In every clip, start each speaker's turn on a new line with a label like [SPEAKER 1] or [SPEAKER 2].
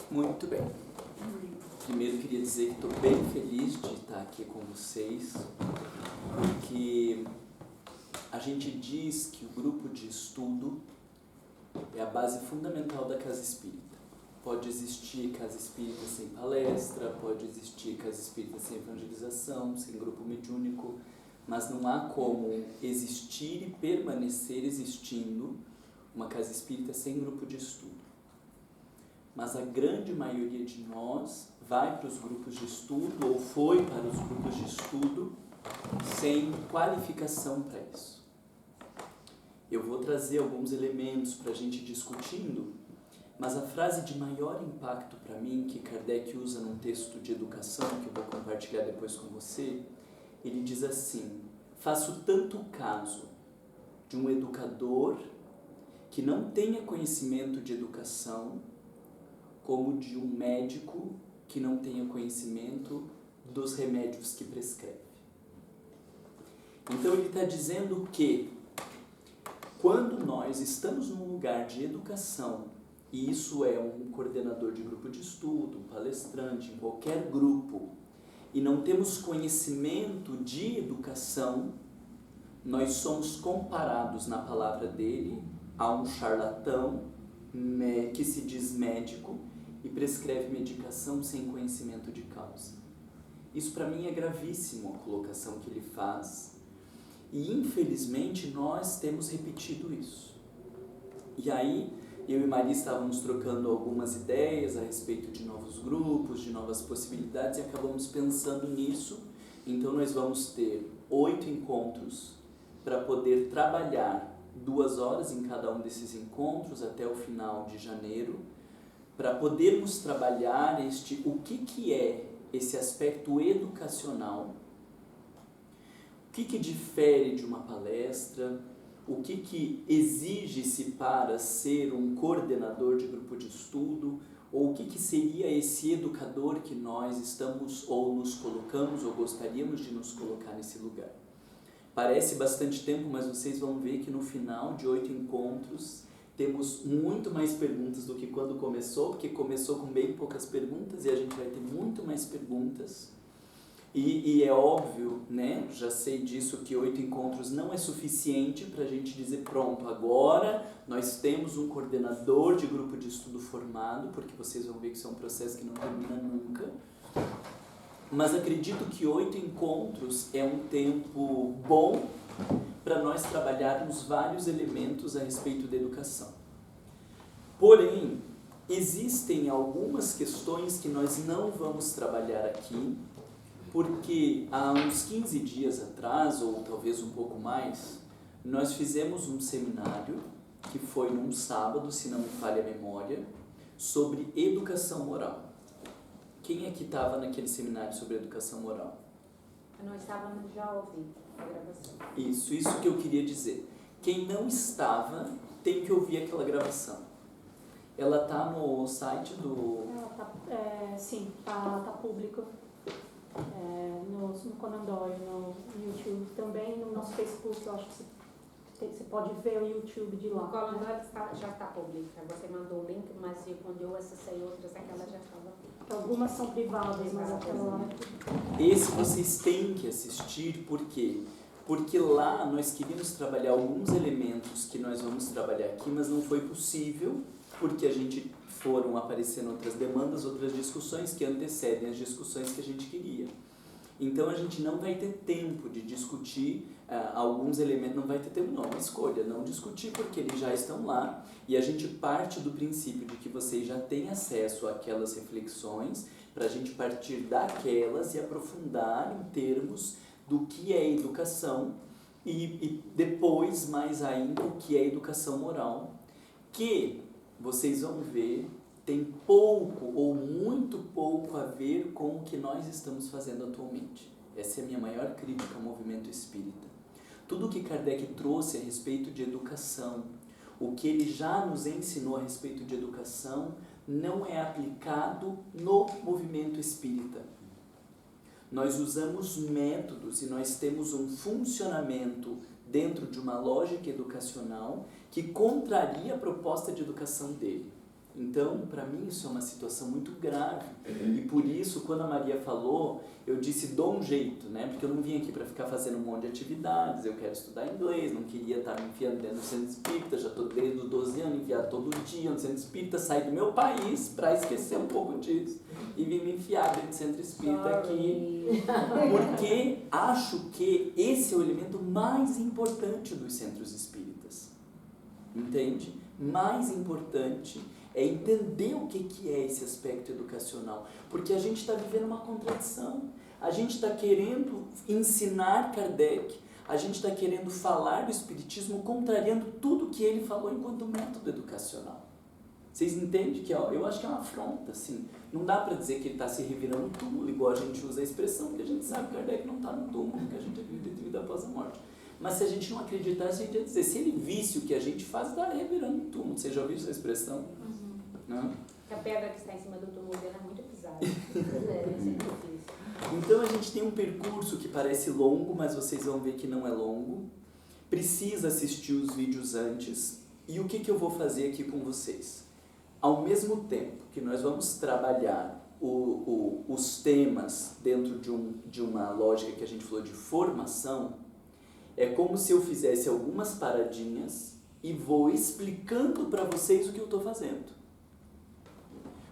[SPEAKER 1] Muito bem. Primeiro queria dizer que estou bem feliz de estar aqui com vocês, porque a gente diz que o grupo de estudo é a base fundamental da Casa Espírita. Pode existir Casa Espírita sem palestra, pode existir Casa Espírita sem evangelização, sem grupo mediúnico, mas não há como existir e permanecer existindo uma Casa Espírita sem grupo de estudo. Mas a grande maioria de nós vai para os grupos de estudo ou foi para os grupos de estudo sem qualificação para isso. Eu vou trazer alguns elementos para a gente discutindo, mas a frase de maior impacto para mim, que Kardec usa num texto de educação, que eu vou compartilhar depois com você, ele diz assim: faço tanto caso de um educador que não tenha conhecimento de educação, como de um médico que não tenha conhecimento dos remédios que prescreve. Então ele está dizendo que quando nós estamos num lugar de educação, e isso é um coordenador de grupo de estudo, um palestrante, em qualquer grupo, e não temos conhecimento de educação, nós somos comparados na palavra dele a um charlatão que se diz médico e prescreve medicação sem conhecimento de causa. Isso para mim é gravíssimo, a colocação que ele faz, e infelizmente nós temos repetido isso. E aí eu e Maria estávamos trocando algumas ideias a respeito de novos grupos, de novas possibilidades, e acabamos pensando nisso. Então nós vamos ter 8 encontros para poder trabalhar 2 horas em cada um desses encontros até o final de janeiro, para podermos trabalhar o que é esse aspecto educacional, o que difere de uma palestra, o que exige-se para ser um coordenador de grupo de estudo, ou o que seria esse educador que nós estamos ou nos colocamos ou gostaríamos de nos colocar nesse lugar. Parece bastante tempo, mas vocês vão ver que no final de 8 encontros temos muito mais perguntas do que quando começou, porque começou com bem poucas perguntas e a gente vai ter muito mais perguntas. E é óbvio, né, já sei disso, que 8 encontros não é suficiente para a gente dizer, pronto, agora nós temos um coordenador de grupo de estudo formado, porque vocês vão ver que isso é um processo que não termina nunca. Mas acredito que 8 encontros é um tempo bom para nós trabalharmos vários elementos a respeito da educação. Porém, existem algumas questões que nós não vamos trabalhar aqui, porque há uns 15 dias atrás, ou talvez um pouco mais, nós fizemos um seminário, que foi num sábado, se não me falha a memória, sobre educação moral. Quem é que estava naquele seminário sobre educação moral?
[SPEAKER 2] Nós estávamos já ouvindo a gravação.
[SPEAKER 1] Isso que eu queria dizer. Quem não estava, tem que ouvir aquela gravação. Ela está no site do...
[SPEAKER 2] Ela tá público. No Conan Doyle, no YouTube, também no nosso Facebook, eu acho que você pode ver o YouTube de lá.
[SPEAKER 3] O Conan Doyle já está pública. Você mandou o link, mas quando eu acessei outras, aquela já estava.
[SPEAKER 2] Algumas são privadas, mas aquela lá...
[SPEAKER 1] Esse vocês têm que assistir, por quê? Porque lá nós queríamos trabalhar alguns elementos que nós vamos trabalhar aqui, mas não foi possível, porque a gente foram aparecendo outras demandas, outras discussões que antecedem as discussões que a gente queria. Então a gente não vai ter tempo de discutir alguns elementos, não vai ter tempo não, uma escolha, não discutir porque eles já estão lá e a gente parte do princípio de que vocês já têm acesso àquelas reflexões para a gente partir daquelas e aprofundar em termos do que é educação e depois mais ainda o que é educação moral, que vocês vão ver tem pouco ou muito pouco a ver com o que nós estamos fazendo atualmente. Essa é a minha maior crítica ao movimento espírita. Tudo o que Kardec trouxe a respeito de educação, o que ele já nos ensinou a respeito de educação, não é aplicado no movimento espírita. Nós usamos métodos e nós temos um funcionamento dentro de uma lógica educacional que contraria a proposta de educação dele. Então, para mim, isso é uma situação muito grave. E por isso, quando a Maria falou, eu disse, dou um jeito, né? Porque eu não vim aqui para ficar fazendo um monte de atividades, eu quero estudar inglês, não queria estar me enfiando dentro do centro espírita, já estou desde os 12 anos enfiado todo dia no centro espírita, saí do meu país para esquecer um pouco disso e vim me enfiar dentro do centro espírita aqui, porque acho que esse é o elemento mais importante dos centros espíritas, entende? Mais importante é entender o que é esse aspecto educacional, porque a gente está vivendo uma contradição, a gente está querendo ensinar Kardec, a gente está querendo falar do Espiritismo contrariando tudo que ele falou enquanto método educacional. Vocês entendem que, ó, eu acho que é uma afronta, assim, não dá para dizer que ele está se revirando no túmulo, igual a gente usa a expressão, porque a gente sabe que Kardec não está no túmulo, que a gente acredita em vida após a morte. Mas se a gente não acreditasse, a gente ia dizer, se ele visse o que a gente faz, está revirando no túmulo. Você já ouviu essa expressão? Não?
[SPEAKER 3] A pedra que está em cima do túmulo dele é muito pisada. É sempre difícil.
[SPEAKER 1] Então a gente tem um percurso que parece longo, mas vocês vão ver que não é longo. Precisa assistir os vídeos antes. E o que eu vou fazer aqui com vocês? Ao mesmo tempo que nós vamos trabalhar os temas dentro de uma lógica que a gente falou de formação, é como se eu fizesse algumas paradinhas e vou explicando para vocês o que eu estou fazendo.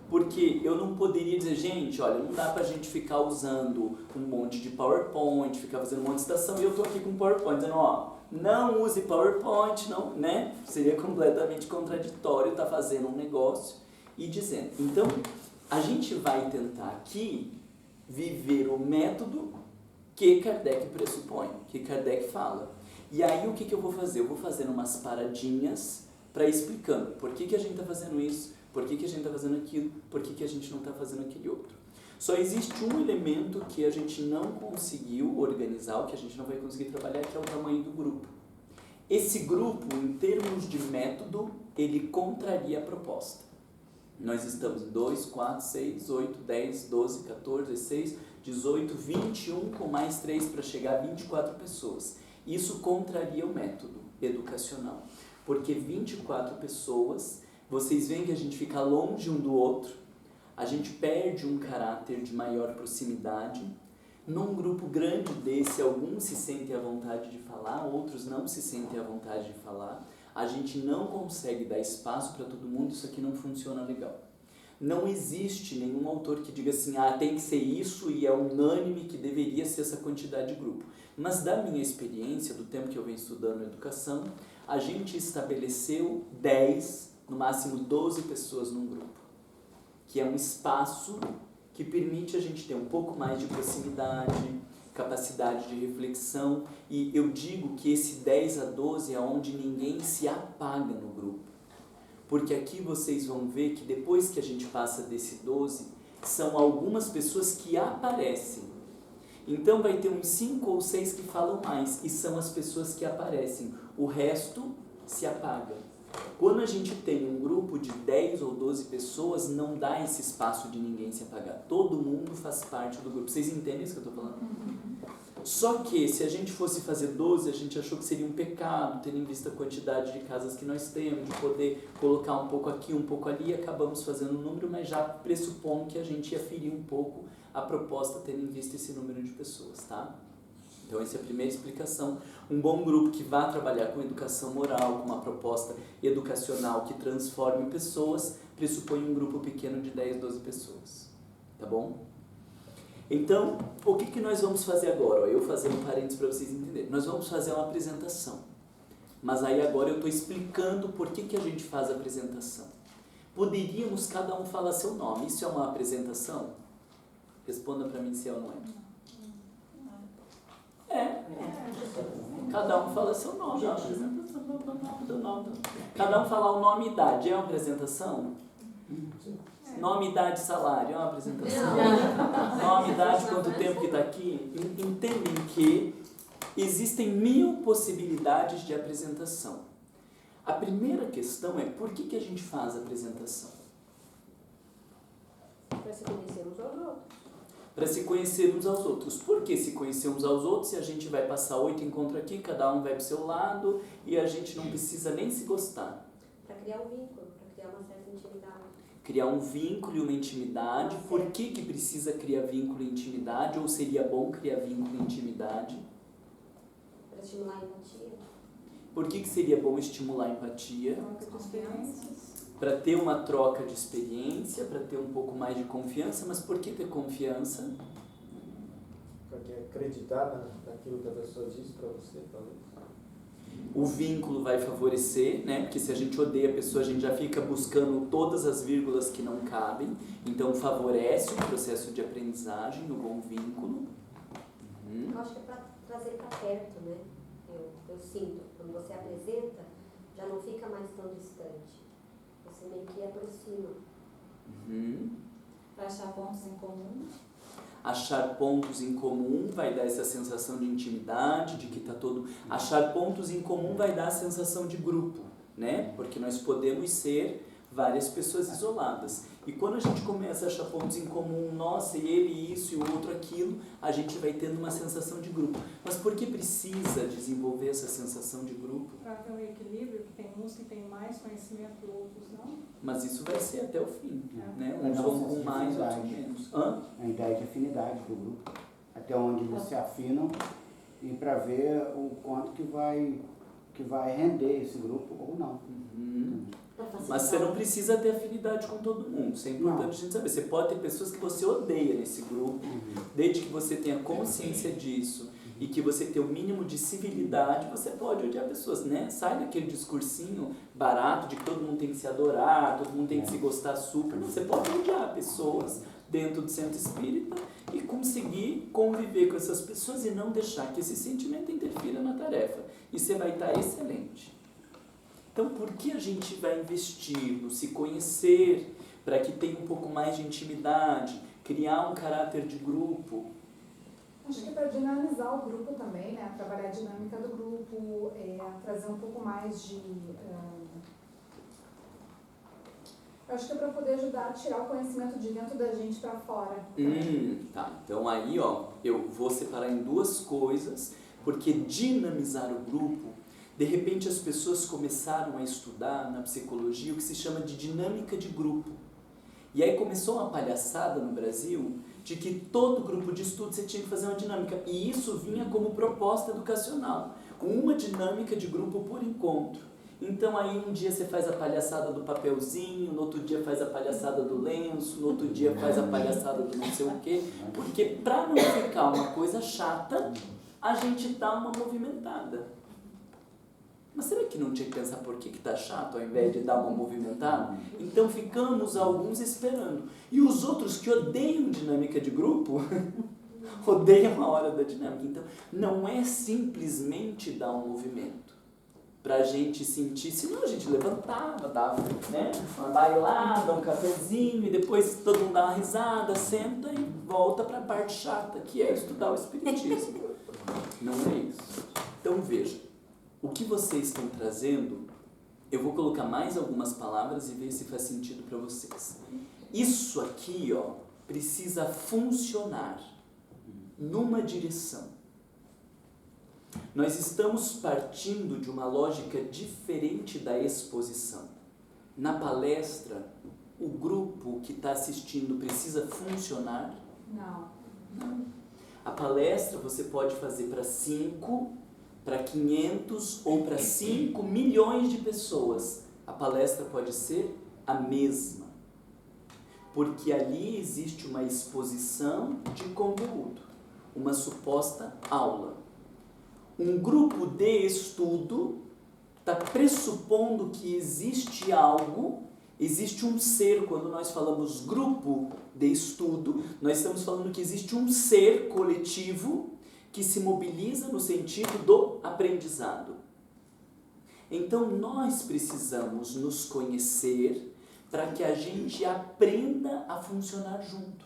[SPEAKER 1] Porque eu não poderia dizer, gente, olha, não dá pra gente ficar usando um monte de PowerPoint, ficar fazendo um monte de citação, e eu tô aqui com PowerPoint, dizendo, ó, não use PowerPoint, não, né? Seria completamente contraditório estar fazendo um negócio e dizendo. Então, a gente vai tentar aqui viver o método que Kardec pressupõe, que Kardec fala. E aí, o que eu vou fazer? Eu vou fazendo umas paradinhas para explicando por que a gente está fazendo isso, por que a gente está fazendo aquilo, por que a gente não está fazendo aquele outro. Só existe um elemento que a gente não conseguiu organizar, o que a gente não vai conseguir trabalhar, que é o tamanho do grupo. Esse grupo, em termos de método, ele contraria a proposta. Nós estamos em 2, 4, 6, 8, 10, 12, 14, 16, 18, 21, com mais 3 para chegar a 24 pessoas. Isso contraria o método educacional, porque 24 pessoas, vocês veem que a gente fica longe um do outro, a gente perde um caráter de maior proximidade. Num grupo grande desse, alguns se sentem à vontade de falar, outros não se sentem à vontade de falar. A gente não consegue dar espaço para todo mundo, isso aqui não funciona legal. Não existe nenhum autor que diga assim, tem que ser isso e é unânime que deveria ser essa quantidade de grupo. Mas da minha experiência, do tempo que eu venho estudando educação, a gente estabeleceu 10, no máximo 12 pessoas num grupo, que é um espaço que permite a gente ter um pouco mais de proximidade, capacidade de reflexão, e eu digo que esse 10 a 12 é onde ninguém se apaga no grupo, porque aqui vocês vão ver que depois que a gente passa desse 12, são algumas pessoas que aparecem. Então vai ter uns 5 ou 6 que falam mais, e são as pessoas que aparecem, o resto se apaga. Quando a gente tem um grupo de 10 ou 12 pessoas, não dá esse espaço de ninguém se apagar. Todo mundo faz parte do grupo. Vocês entendem isso que eu estou falando? Só que, se a gente fosse fazer 12, a gente achou que seria um pecado, tendo em vista a quantidade de casas que nós temos, de poder colocar um pouco aqui, um pouco ali, e acabamos fazendo um número, mas já pressupondo que a gente ia ferir um pouco a proposta, tendo em vista esse número de pessoas, tá? Então, essa é a primeira explicação. Um bom grupo que vá trabalhar com educação moral, com uma proposta educacional que transforme pessoas, pressupõe um grupo pequeno de 10, 12 pessoas. Tá bom? Então, o que nós vamos fazer agora? Eu fazendo um parênteses para vocês entenderem. Nós vamos fazer uma apresentação. Mas aí agora eu estou explicando por que a gente faz a apresentação. Poderíamos cada um falar seu nome. Isso é uma apresentação? Responda para mim se é ou não é. Cada um fala seu nome. Cada um falar o nome e idade. É uma apresentação? Nome, idade, salário. É uma apresentação? Nome, idade, quanto tempo que está aqui? Entendem que existem 1000 possibilidades de apresentação. A primeira questão é por que a gente faz a apresentação?
[SPEAKER 3] Para se conhecer uns aos outros.
[SPEAKER 1] Para se conhecer uns aos outros. Por que se conhecer uns aos outros se a gente vai passar 8 encontros aqui, cada um vai para o seu lado e a gente não precisa nem se gostar?
[SPEAKER 3] Para criar um vínculo, para criar uma certa intimidade.
[SPEAKER 1] Criar um vínculo e uma intimidade. Por que que precisa criar vínculo e intimidade? Ou seria bom criar vínculo e intimidade?
[SPEAKER 4] Para estimular a empatia.
[SPEAKER 1] Por que que seria bom estimular a empatia?
[SPEAKER 2] Troca de experiências.
[SPEAKER 1] Para ter uma troca de experiência, para ter um pouco mais de confiança. Mas por que ter confiança?
[SPEAKER 5] Porque acreditar naquilo que a pessoa diz para você, talvez.
[SPEAKER 1] O vínculo vai favorecer, né? Porque se a gente odeia a pessoa, a gente já fica buscando todas as vírgulas que não cabem. Então favorece o processo de aprendizagem no bom vínculo.
[SPEAKER 4] Eu acho que é para trazer para perto, né? Eu sinto, quando você apresenta, já não fica mais tão distante. Você meio que aproxima.
[SPEAKER 6] Para achar pontos em comum.
[SPEAKER 1] Achar pontos em comum vai dar essa sensação de intimidade, de que está todo... Achar pontos em comum vai dar a sensação de grupo, né? Porque nós podemos ser várias pessoas isoladas. E quando a gente começa a achar pontos em comum, nossa, e ele isso e o outro aquilo, a gente vai tendo uma sensação de grupo. Mas por que precisa desenvolver essa sensação de grupo?
[SPEAKER 2] Para ter um equilíbrio, que tem uns que têm mais conhecimento e outros não.
[SPEAKER 1] Mas isso vai ser até o fim, né?
[SPEAKER 7] Mas
[SPEAKER 1] Uns
[SPEAKER 7] não,
[SPEAKER 1] vão com
[SPEAKER 7] de
[SPEAKER 1] mais, outros com
[SPEAKER 7] afinidade.
[SPEAKER 1] menos. Hã?
[SPEAKER 7] A ideia de afinidade do grupo, até onde eles se afinam e para ver o quanto que vai render esse grupo ou não.
[SPEAKER 1] Mas você não precisa ter afinidade com todo mundo, isso é importante a gente saber. Você pode ter pessoas que você odeia nesse grupo, desde que você tenha consciência disso e que você tenha o mínimo de civilidade, você pode odiar pessoas, né? Sai daquele discursinho barato de que todo mundo tem que se adorar, todo mundo tem que se gostar super. Você pode odiar pessoas dentro do centro espírita e conseguir conviver com essas pessoas e não deixar que esse sentimento interfira na tarefa. E você vai estar excelente. Então, por que a gente vai investir no se conhecer para que tenha um pouco mais de intimidade, criar um caráter de grupo?
[SPEAKER 8] Acho que para dinamizar o grupo também, né? Trabalhar a dinâmica do grupo, trazer um pouco mais de... acho que é para poder ajudar a tirar o conhecimento de dentro da gente para fora.
[SPEAKER 1] Tá. Então aí, ó, eu vou separar em duas coisas, porque dinamizar o grupo, de repente as pessoas começaram a estudar na psicologia o que se chama de dinâmica de grupo. E aí começou uma palhaçada no Brasil de que todo grupo de estudo você tinha que fazer uma dinâmica. E isso vinha como proposta educacional. Uma dinâmica de grupo por encontro. Então aí um dia você faz a palhaçada do papelzinho, no outro dia faz a palhaçada do lenço, no outro dia faz a palhaçada do não sei o quê. Porque para não ficar uma coisa chata, a gente dá uma movimentada. Mas será que não tinha que pensar por que está chato, ao invés de dar uma movimentada? Então ficamos alguns esperando. E os outros que odeiam dinâmica de grupo, odeiam a hora da dinâmica. Então não é simplesmente dar um movimento para a gente sentir, senão a gente levantava, dava, né, uma bailada, um cafezinho, e depois todo mundo dá uma risada, senta e volta para a parte chata, que é estudar o Espiritismo. Não é isso. Então veja. O que vocês estão trazendo, eu vou colocar mais algumas palavras e ver se faz sentido para vocês. Isso aqui, ó, precisa funcionar numa direção. Nós estamos partindo de uma lógica diferente da exposição. Na palestra, o grupo que está assistindo precisa funcionar?
[SPEAKER 8] Não.
[SPEAKER 1] Não. A palestra você pode fazer para 5, para 500 ou para 5 milhões de pessoas. A palestra pode ser a mesma. Porque ali existe uma exposição de conteúdo, uma suposta aula. Um grupo de estudo está pressupondo que existe algo, existe um ser. Quando nós falamos grupo de estudo, nós estamos falando que existe um ser coletivo que se mobiliza no sentido do aprendizado. Então nós precisamos nos conhecer para que a gente aprenda a funcionar junto.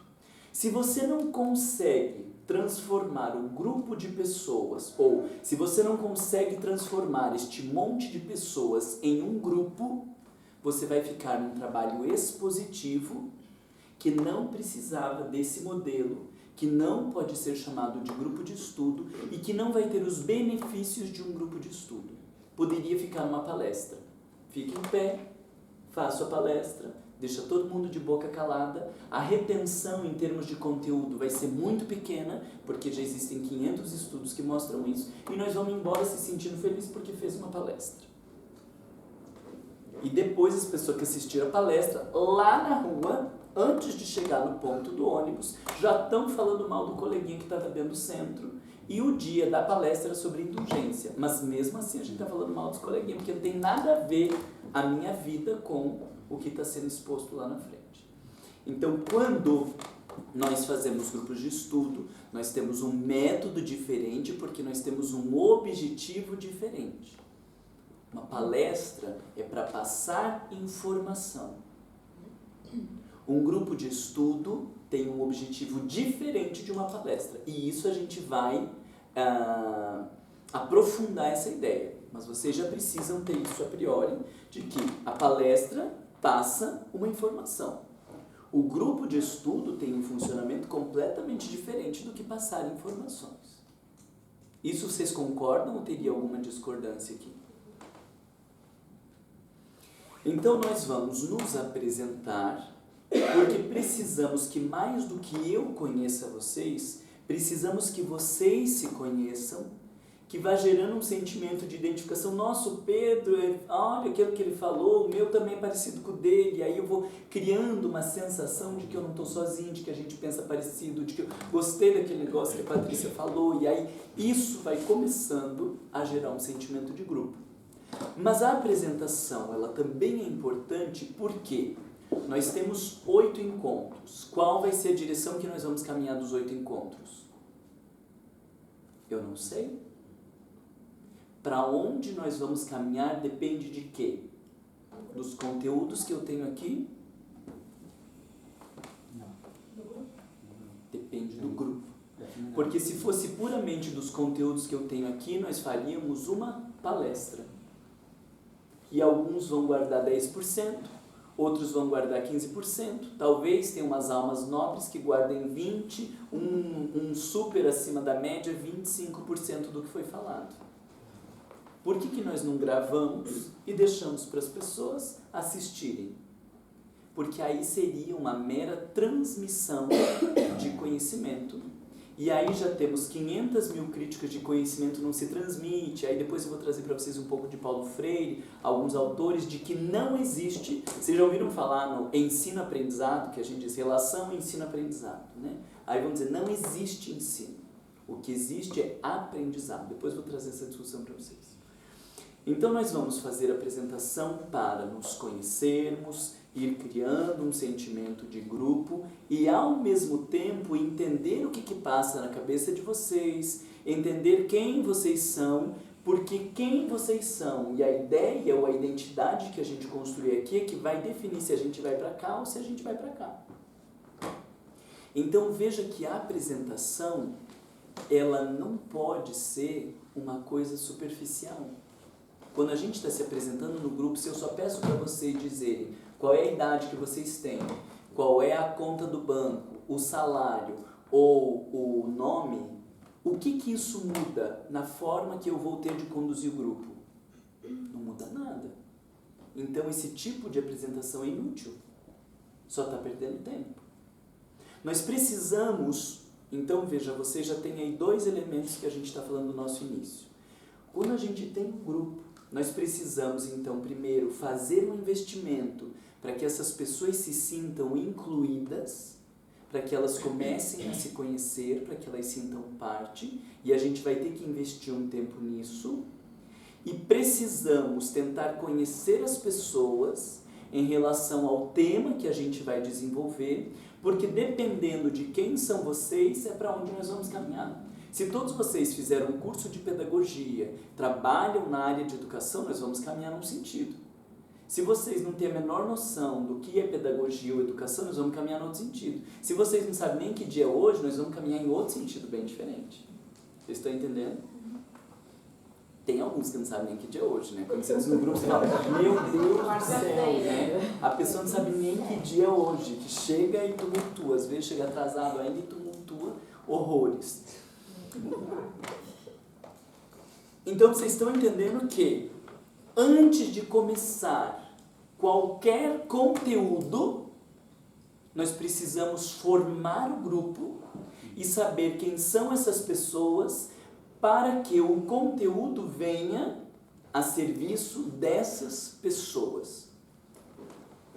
[SPEAKER 1] Se você não consegue transformar um grupo de pessoas, ou se você não consegue transformar este monte de pessoas em um grupo, você vai ficar num trabalho expositivo que não precisava desse modelo, que não pode ser chamado de grupo de estudo e que não vai ter os benefícios de um grupo de estudo. Poderia ficar numa palestra. Fique em pé, faço a palestra, deixa todo mundo de boca calada, a retenção em termos de conteúdo vai ser muito pequena, porque já existem 500 estudos que mostram isso, e nós vamos embora se sentindo felizes porque fez uma palestra. E depois as pessoas que assistiram a palestra, lá na rua, antes de chegar no ponto do ônibus, já estão falando mal do coleguinha que estava dentro do centro, e o dia da palestra era sobre indulgência, mas mesmo assim a gente está falando mal dos coleguinhas, porque não tem nada a ver a minha vida com o que está sendo exposto lá na frente. Então, quando nós fazemos grupos de estudo, nós temos um método diferente, porque nós temos um objetivo diferente. Uma palestra é para passar informação. Um grupo de estudo tem um objetivo diferente de uma palestra. E isso a gente vai aprofundar essa ideia. Mas vocês já precisam ter isso a priori, de que a palestra passa uma informação. O grupo de estudo tem um funcionamento completamente diferente do que passar informações. Isso vocês concordam ou teria alguma discordância aqui? Então nós vamos nos apresentar, porque precisamos que mais do que eu conheça vocês, precisamos que vocês se conheçam, que vai gerando um sentimento de identificação. Nossa, o Pedro, olha aquilo que ele falou, o meu também é parecido com o dele, aí eu vou criando uma sensação de que eu não estou sozinho, de que a gente pensa parecido, de que eu gostei daquele negócio que a Patrícia falou, e aí isso vai começando a gerar um sentimento de grupo. Mas a apresentação, ela também é importante porque nós temos 8 encontros. Qual vai ser a direção que nós vamos caminhar dos 8 encontros? Eu não sei. Para onde nós vamos caminhar depende de quê? Dos conteúdos que eu tenho aqui?
[SPEAKER 7] Não.
[SPEAKER 1] Depende do grupo. Porque se fosse puramente dos conteúdos que eu tenho aqui, nós faríamos uma palestra. E alguns vão guardar 10%, outros vão guardar 15%, talvez tenha umas almas nobres que guardem 20%, um super acima da média, 25% do que foi falado. Por que nós não gravamos e deixamos para as pessoas assistirem? Porque aí seria uma mera transmissão de conhecimento. E aí já temos 500 mil críticas de conhecimento não se transmite. Aí depois eu vou trazer para vocês um pouco de Paulo Freire, alguns autores de que não existe. Vocês já ouviram falar no ensino-aprendizado, que a gente diz relação ensino-aprendizado, né? Aí vamos dizer, não existe ensino. O que existe é aprendizado. Depois eu vou trazer essa discussão para vocês. Então nós vamos fazer a apresentação para nos conhecermos, ir criando um sentimento de grupo e ao mesmo tempo entender o que passa na cabeça de vocês, entender quem vocês são, porque quem vocês são e a ideia ou a identidade que a gente construir aqui é que vai definir se a gente vai para cá ou se a gente vai para cá. Então veja que a apresentação, ela não pode ser uma coisa superficial. Quando a gente está se apresentando no grupo, se eu só peço para vocês dizerem qual é a idade que vocês têm, qual é a conta do banco, o salário ou o nome, o que isso muda na forma que eu vou ter de conduzir o grupo? Não muda nada. Então esse tipo de apresentação é inútil. Só está perdendo tempo. Nós precisamos, então veja, você já tem aí 2 elementos que a gente está falando no nosso início. Quando a gente tem um grupo, nós precisamos, então, primeiro, fazer um investimento para que essas pessoas se sintam incluídas, para que elas comecem a se conhecer, para que elas sintam parte, e a gente vai ter que investir um tempo nisso. E precisamos tentar conhecer as pessoas em relação ao tema que a gente vai desenvolver, porque dependendo de quem são vocês, é para onde nós vamos caminhar. Se todos vocês fizeram um curso de pedagogia, trabalham na área de educação, nós vamos caminhar num sentido. Se vocês não têm a menor noção do que é pedagogia ou educação, nós vamos caminhar em outro sentido. Se vocês não sabem nem que dia é hoje, nós vamos caminhar em outro sentido bem diferente. Vocês estão entendendo? Tem alguns que não sabem nem que dia é hoje, né? Quando você diz no grupo, você fala, meu Deus do céu, né? A pessoa não sabe nem que dia é hoje, que chega e tumultua. Às vezes chega atrasado ainda e tumultua horrores. Então vocês estão entendendo que antes de começar qualquer conteúdo, nós precisamos formar o grupo e saber quem são essas pessoas para que o conteúdo venha a serviço dessas pessoas.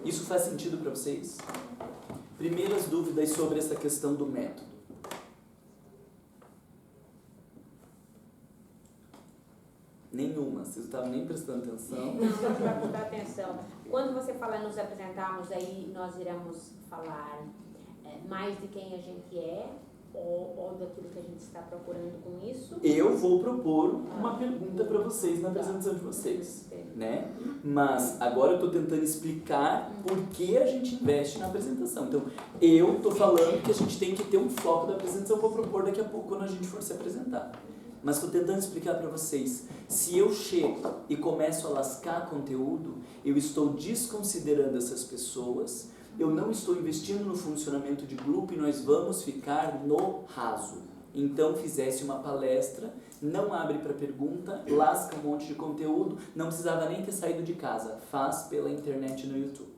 [SPEAKER 1] Isso faz sentido para vocês? Primeiras dúvidas sobre essa questão do método. Nenhuma, vocês não estavam nem prestando atenção.
[SPEAKER 3] Não, só para prestar atenção. Quando você fala nos apresentarmos, aí nós iremos falar mais de quem a gente é ou daquilo que a gente está procurando com isso?
[SPEAKER 1] Eu vou propor uma pergunta para vocês na apresentação de vocês, né? Mas agora eu estou tentando explicar por que a gente investe na apresentação. Então, eu estou falando que a gente tem que ter um foco da apresentação, vou propor daqui a pouco quando a gente for se apresentar. Mas estou tentando explicar para vocês, se eu chego e começo a lascar conteúdo, eu estou desconsiderando essas pessoas, eu não estou investindo no funcionamento de grupo e nós vamos ficar no raso. Então fizesse uma palestra, não abre para pergunta, lasca um monte de conteúdo, não precisava nem ter saído de casa, faz pela internet no YouTube.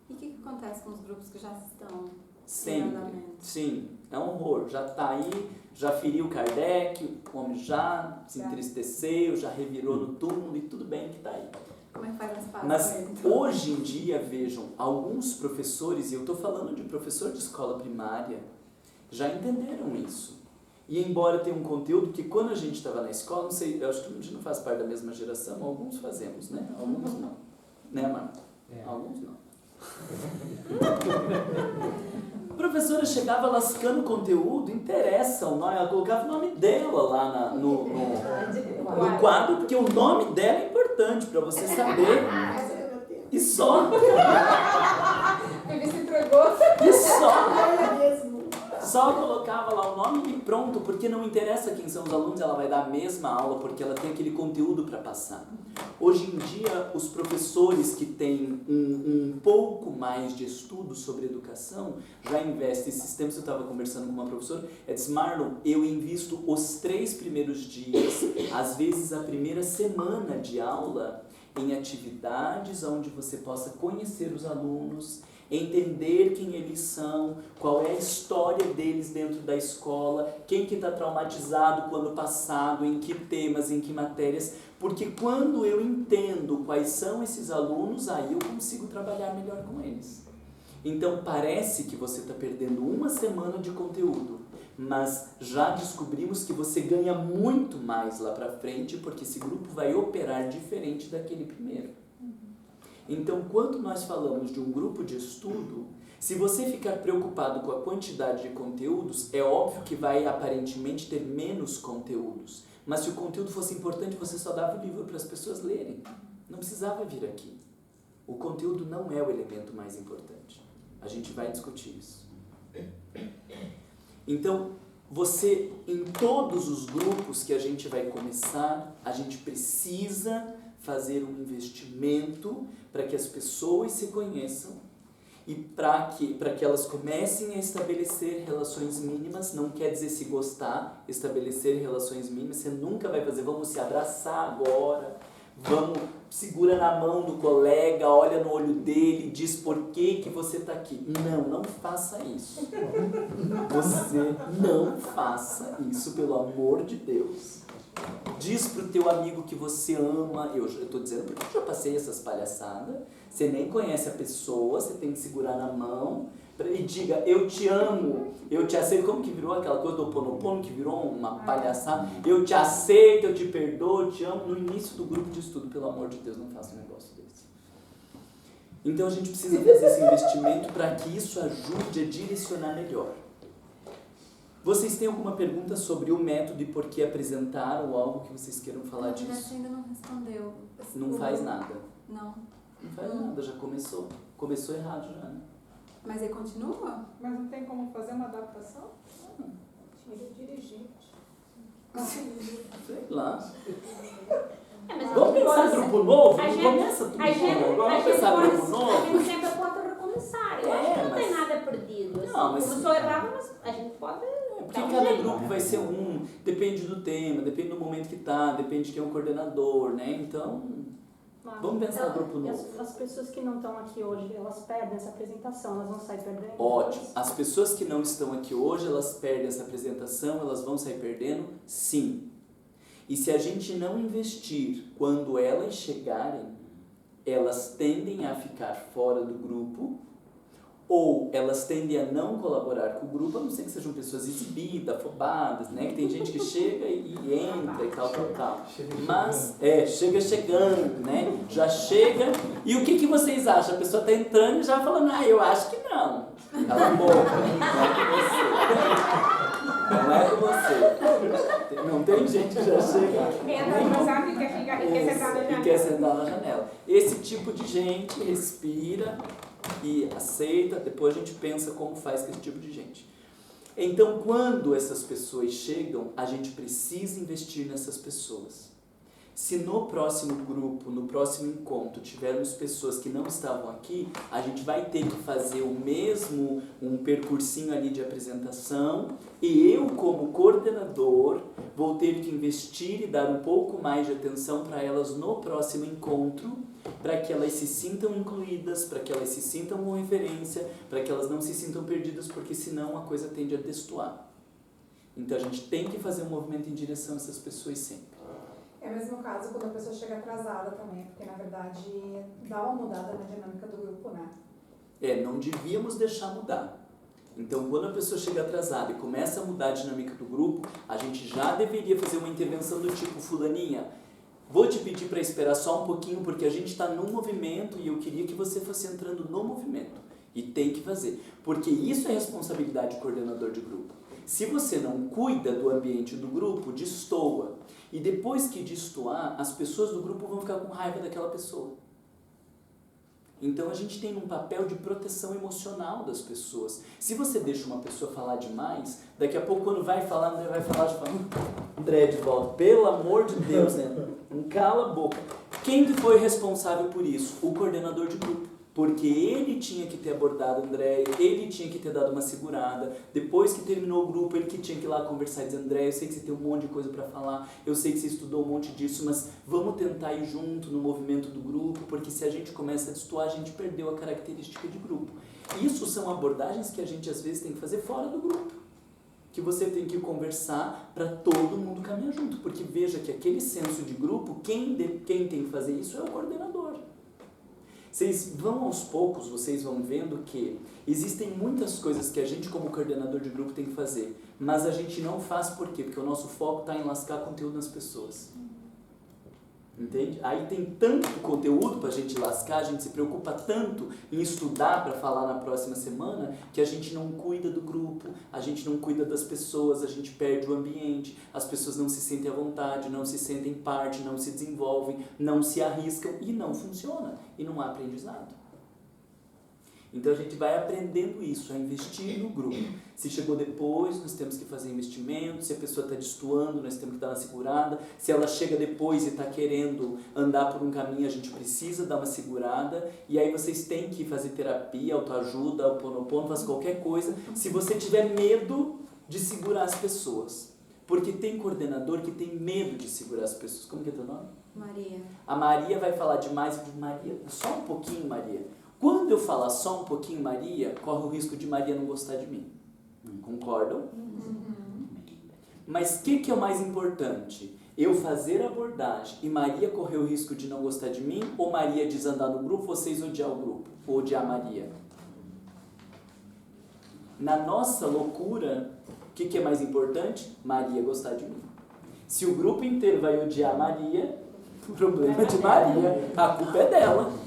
[SPEAKER 6] E o que acontece com os grupos que já estão
[SPEAKER 1] Sempre,
[SPEAKER 6] em andamento?
[SPEAKER 1] sim, é um horror, já está aí, já feriu Kardec, o homem já se entristeceu, já revirou no túmulo e tudo bem que está aí.
[SPEAKER 6] Como é que faz as pazes
[SPEAKER 1] Mas
[SPEAKER 6] com ele, então?
[SPEAKER 1] hoje em dia, vejam, alguns professores, e eu estou falando de professor de escola primária, já entenderam isso. E embora tenha um conteúdo que quando a gente estava na escola, não sei, eu acho que a gente não faz parte da mesma geração, alguns fazemos, né? Alguns não. Né, Marco? Alguns não. A professora chegava lascando conteúdo, interessa o nome, ela colocava o nome dela lá no quadro, porque o nome dela é importante para você saber. E só.
[SPEAKER 8] Ele se entregou.
[SPEAKER 1] E só. Só colocava lá o nome e pronto, porque não interessa quem são os alunos, ela vai dar a mesma aula, porque ela tem aquele conteúdo para passar. Hoje em dia, os professores que têm um pouco mais de estudo sobre educação, já investem. Esses tempos eu estava conversando com uma professora, ela disse, Marlon, eu invisto os 3 primeiros dias, às vezes a primeira semana de aula, em atividades onde você possa conhecer os alunos, entender quem eles são, qual é a história deles dentro da escola, quem que está traumatizado com o ano passado, em que temas, em que matérias, porque quando eu entendo quais são esses alunos, aí eu consigo trabalhar melhor com eles. Então parece que você está perdendo uma semana de conteúdo, mas já descobrimos que você ganha muito mais lá para frente, porque esse grupo vai operar diferente daquele primeiro. Então, quando nós falamos de um grupo de estudo, se você ficar preocupado com a quantidade de conteúdos, é óbvio que vai aparentemente ter menos conteúdos. Mas se o conteúdo fosse importante, você só dava o livro para as pessoas lerem. Não precisava vir aqui. O conteúdo não é o elemento mais importante. A gente vai discutir isso. Então, você, em todos os grupos que a gente vai começar, a gente precisa fazer um investimento para que as pessoas se conheçam e para que elas comecem a estabelecer relações mínimas. Não quer dizer se gostar, estabelecer relações mínimas, você nunca vai fazer, vamos se abraçar agora, vamos, segura na mão do colega, olha no olho dele, diz por que você está aqui. Não faça isso. Você não faça isso, pelo amor de Deus. Diz pro teu amigo que você ama. Eu estou dizendo porque eu já passei essas palhaçadas. Você nem conhece a pessoa, você tem que segurar na mão e diga, eu te amo, eu te aceito. Como que virou aquela coisa do Ho'oponopono, que virou uma palhaçada? Eu te aceito, eu te perdoo, eu te amo. No início do grupo de estudo, pelo amor de Deus, não faça um negócio desse. Então a gente precisa fazer esse investimento para que isso ajude a direcionar melhor. Vocês têm alguma pergunta sobre o método e por que apresentaram ou algo que vocês queiram falar
[SPEAKER 6] Você
[SPEAKER 1] disso?
[SPEAKER 6] ainda não respondeu.
[SPEAKER 1] Não faz nada.
[SPEAKER 6] Não.
[SPEAKER 1] Não faz nada, já começou. Começou errado já, né?
[SPEAKER 6] Mas ele continua?
[SPEAKER 8] Mas não tem como fazer uma adaptação? Tira o dirigente.
[SPEAKER 1] Sei lá.
[SPEAKER 3] Mas
[SPEAKER 1] Vamos pensar em grupo novo?
[SPEAKER 3] A
[SPEAKER 1] Não
[SPEAKER 3] gente-
[SPEAKER 1] começa tudo novo. Vamos pensar em grupo
[SPEAKER 3] A
[SPEAKER 1] novo?
[SPEAKER 3] gente sempre pode recomeçar. Eu acho que não tem nada perdido. Assim,
[SPEAKER 1] Não, mas-
[SPEAKER 3] começou errado, mas a gente pode...
[SPEAKER 1] Porque
[SPEAKER 3] dar um
[SPEAKER 1] cada
[SPEAKER 3] jeito.
[SPEAKER 1] grupo vai ser depende do tema, depende do momento que tá, depende de quem é o coordenador, né? Então, Vamos pensar no grupo
[SPEAKER 2] E
[SPEAKER 1] novo.
[SPEAKER 2] as pessoas que não estão aqui hoje, elas perdem essa apresentação, elas vão sair perdendo?
[SPEAKER 1] Ótimo. As pessoas que não estão aqui hoje, elas perdem essa apresentação, elas vão sair perdendo? Sim. E se a gente não investir quando elas chegarem, elas tendem a ficar fora do grupo, ou elas tendem a não colaborar com o grupo, a não ser que sejam pessoas exibidas, afobadas, né? Que tem gente que chega e entra e tal. Mas, chega chegando, né? Já chega. E o que vocês acham? A pessoa está entrando e já falando, eu acho que não. Cala a boca, não é com você. Não tem gente que já chega.
[SPEAKER 3] Entra no WhatsApp e quer sentar na janela.
[SPEAKER 1] E quer sentar na janela. Esse tipo de gente respira e aceita, depois a gente pensa como faz com esse tipo de gente. Então, quando essas pessoas chegam, a gente precisa investir nessas pessoas. Se no próximo grupo, no próximo encontro, tivermos pessoas que não estavam aqui, a gente vai ter que fazer um percursinho ali de apresentação, e eu, como coordenador, vou ter que investir e dar um pouco mais de atenção para elas no próximo encontro, para que elas se sintam incluídas, para que elas se sintam com referência, para que elas não se sintam perdidas, porque senão a coisa tende a destoar. Então a gente tem que fazer um movimento em direção a essas pessoas sempre.
[SPEAKER 8] É o mesmo caso quando a pessoa chega atrasada também, porque na verdade dá uma mudada na dinâmica do grupo, né?
[SPEAKER 1] Não devíamos deixar mudar. Então, quando a pessoa chega atrasada e começa a mudar a dinâmica do grupo, a gente já deveria fazer uma intervenção do tipo, fulaninha, vou te pedir para esperar só um pouquinho, porque a gente está num movimento e eu queria que você fosse entrando no movimento. E tem que fazer. Porque isso é responsabilidade do coordenador de grupo. Se você não cuida do ambiente do grupo, destoa. E depois que destoar, as pessoas do grupo vão ficar com raiva daquela pessoa. Então a gente tem um papel de proteção emocional das pessoas. Se você deixa uma pessoa falar demais, daqui a pouco quando vai falar, André vai falar, André de volta, pelo amor de Deus, né? Não cala a boca. Quem que foi responsável por isso? O coordenador de grupo. Porque ele tinha que ter abordado a Andréia, ele tinha que ter dado uma segurada. Depois que terminou o grupo, ele que tinha que ir lá conversar e dizer, Andréia, eu sei que você tem um monte de coisa para falar, eu sei que você estudou um monte disso, mas vamos tentar ir junto no movimento do grupo, porque se a gente começa a destoar, a gente perdeu a característica de grupo. Isso são abordagens que a gente às vezes tem que fazer fora do grupo. Que você tem que conversar para todo mundo caminhar junto. Porque veja que aquele senso de grupo, quem tem que fazer isso é o coordenador. Vocês vão aos poucos, vocês vão vendo que existem muitas coisas que a gente como coordenador de grupo tem que fazer, mas a gente não faz por quê? Porque o nosso foco está em lascar conteúdo nas pessoas. Entende? Aí tem tanto conteúdo para a gente lascar, a gente se preocupa tanto em estudar para falar na próxima semana, que a gente não cuida do grupo, a gente não cuida das pessoas, a gente perde o ambiente, as pessoas não se sentem à vontade, não se sentem parte, não se desenvolvem, não se arriscam e não funciona, e não há aprendizado. Então a gente vai aprendendo isso, a investir no grupo. Se chegou depois, nós temos que fazer investimento. Se a pessoa está destoando, nós temos que dar uma segurada. Se ela chega depois e está querendo andar por um caminho, a gente precisa dar uma segurada. E aí vocês têm que fazer terapia, autoajuda, Ho'oponopono, fazer qualquer coisa. Se você tiver medo de segurar as pessoas. Porque tem coordenador que tem medo de segurar as pessoas. Como que é teu nome?
[SPEAKER 6] Maria.
[SPEAKER 1] A Maria vai falar demais. Maria, só um pouquinho, Maria. Quando eu falar só um pouquinho Maria, corre o risco de Maria não gostar de mim. Concordam? Mas o que é o mais importante? Eu fazer a abordagem e Maria correr o risco de não gostar de mim, ou Maria desandar no grupo, vocês odiar o grupo, ou odiar Maria? Na nossa loucura, o que é mais importante? Maria gostar de mim. Se o grupo inteiro vai odiar Maria, o problema é de Maria, a culpa é dela.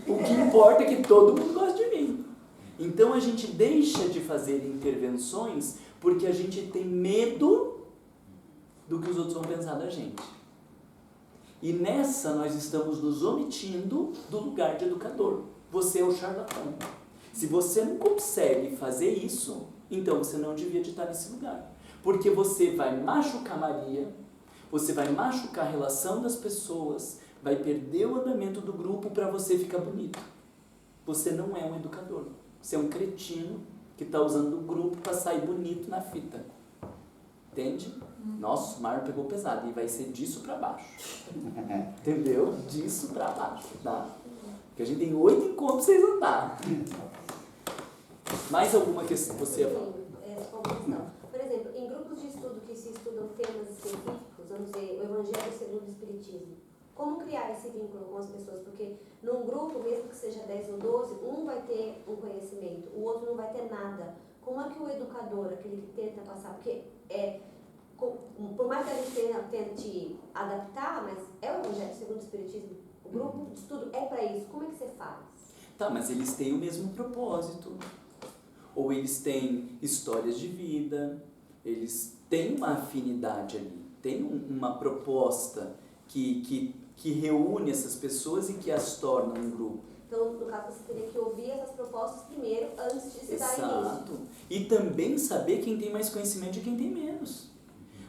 [SPEAKER 1] O que importa é que todo mundo gosta de mim. Então a gente deixa de fazer intervenções porque a gente tem medo do que os outros vão pensar da gente. E nessa nós estamos nos omitindo do lugar de educador. Você é o charlatão. Se você não consegue fazer isso, então você não devia estar nesse lugar. Porque você vai machucar Maria, você vai machucar a relação das pessoas, vai perder o andamento do grupo para você ficar bonito. Você não é um educador. Você é um cretino que está usando o grupo para sair bonito na fita. Entende? Nossa, o Mário pegou pesado e vai ser disso pra baixo. Entendeu? Disso pra baixo, tá? Porque a gente tem 8 encontros pra vocês andar. Mais alguma questão que você ia falar?
[SPEAKER 4] Por exemplo, em grupos de estudo que se estudam temas específicos, vamos dizer, o Evangelho segundo o Espiritismo, como criar esse vínculo com as pessoas? Porque num grupo, mesmo que seja 10 ou 12, um vai ter um conhecimento, o outro não vai ter nada. Como é que o educador, aquele que tenta passar, porque por mais que a gente tente adaptar, mas é o Evangelho segundo o Espiritismo, o grupo de estudo é para isso, como é que você faz?
[SPEAKER 1] Tá, mas eles têm o mesmo propósito. Ou eles têm histórias de vida, eles têm uma afinidade ali, tem uma proposta que reúne essas pessoas e que as torna um grupo.
[SPEAKER 4] Então, no caso, você teria que ouvir essas propostas primeiro, antes de se dar início.
[SPEAKER 1] Exato. E também saber quem tem mais conhecimento e quem tem menos.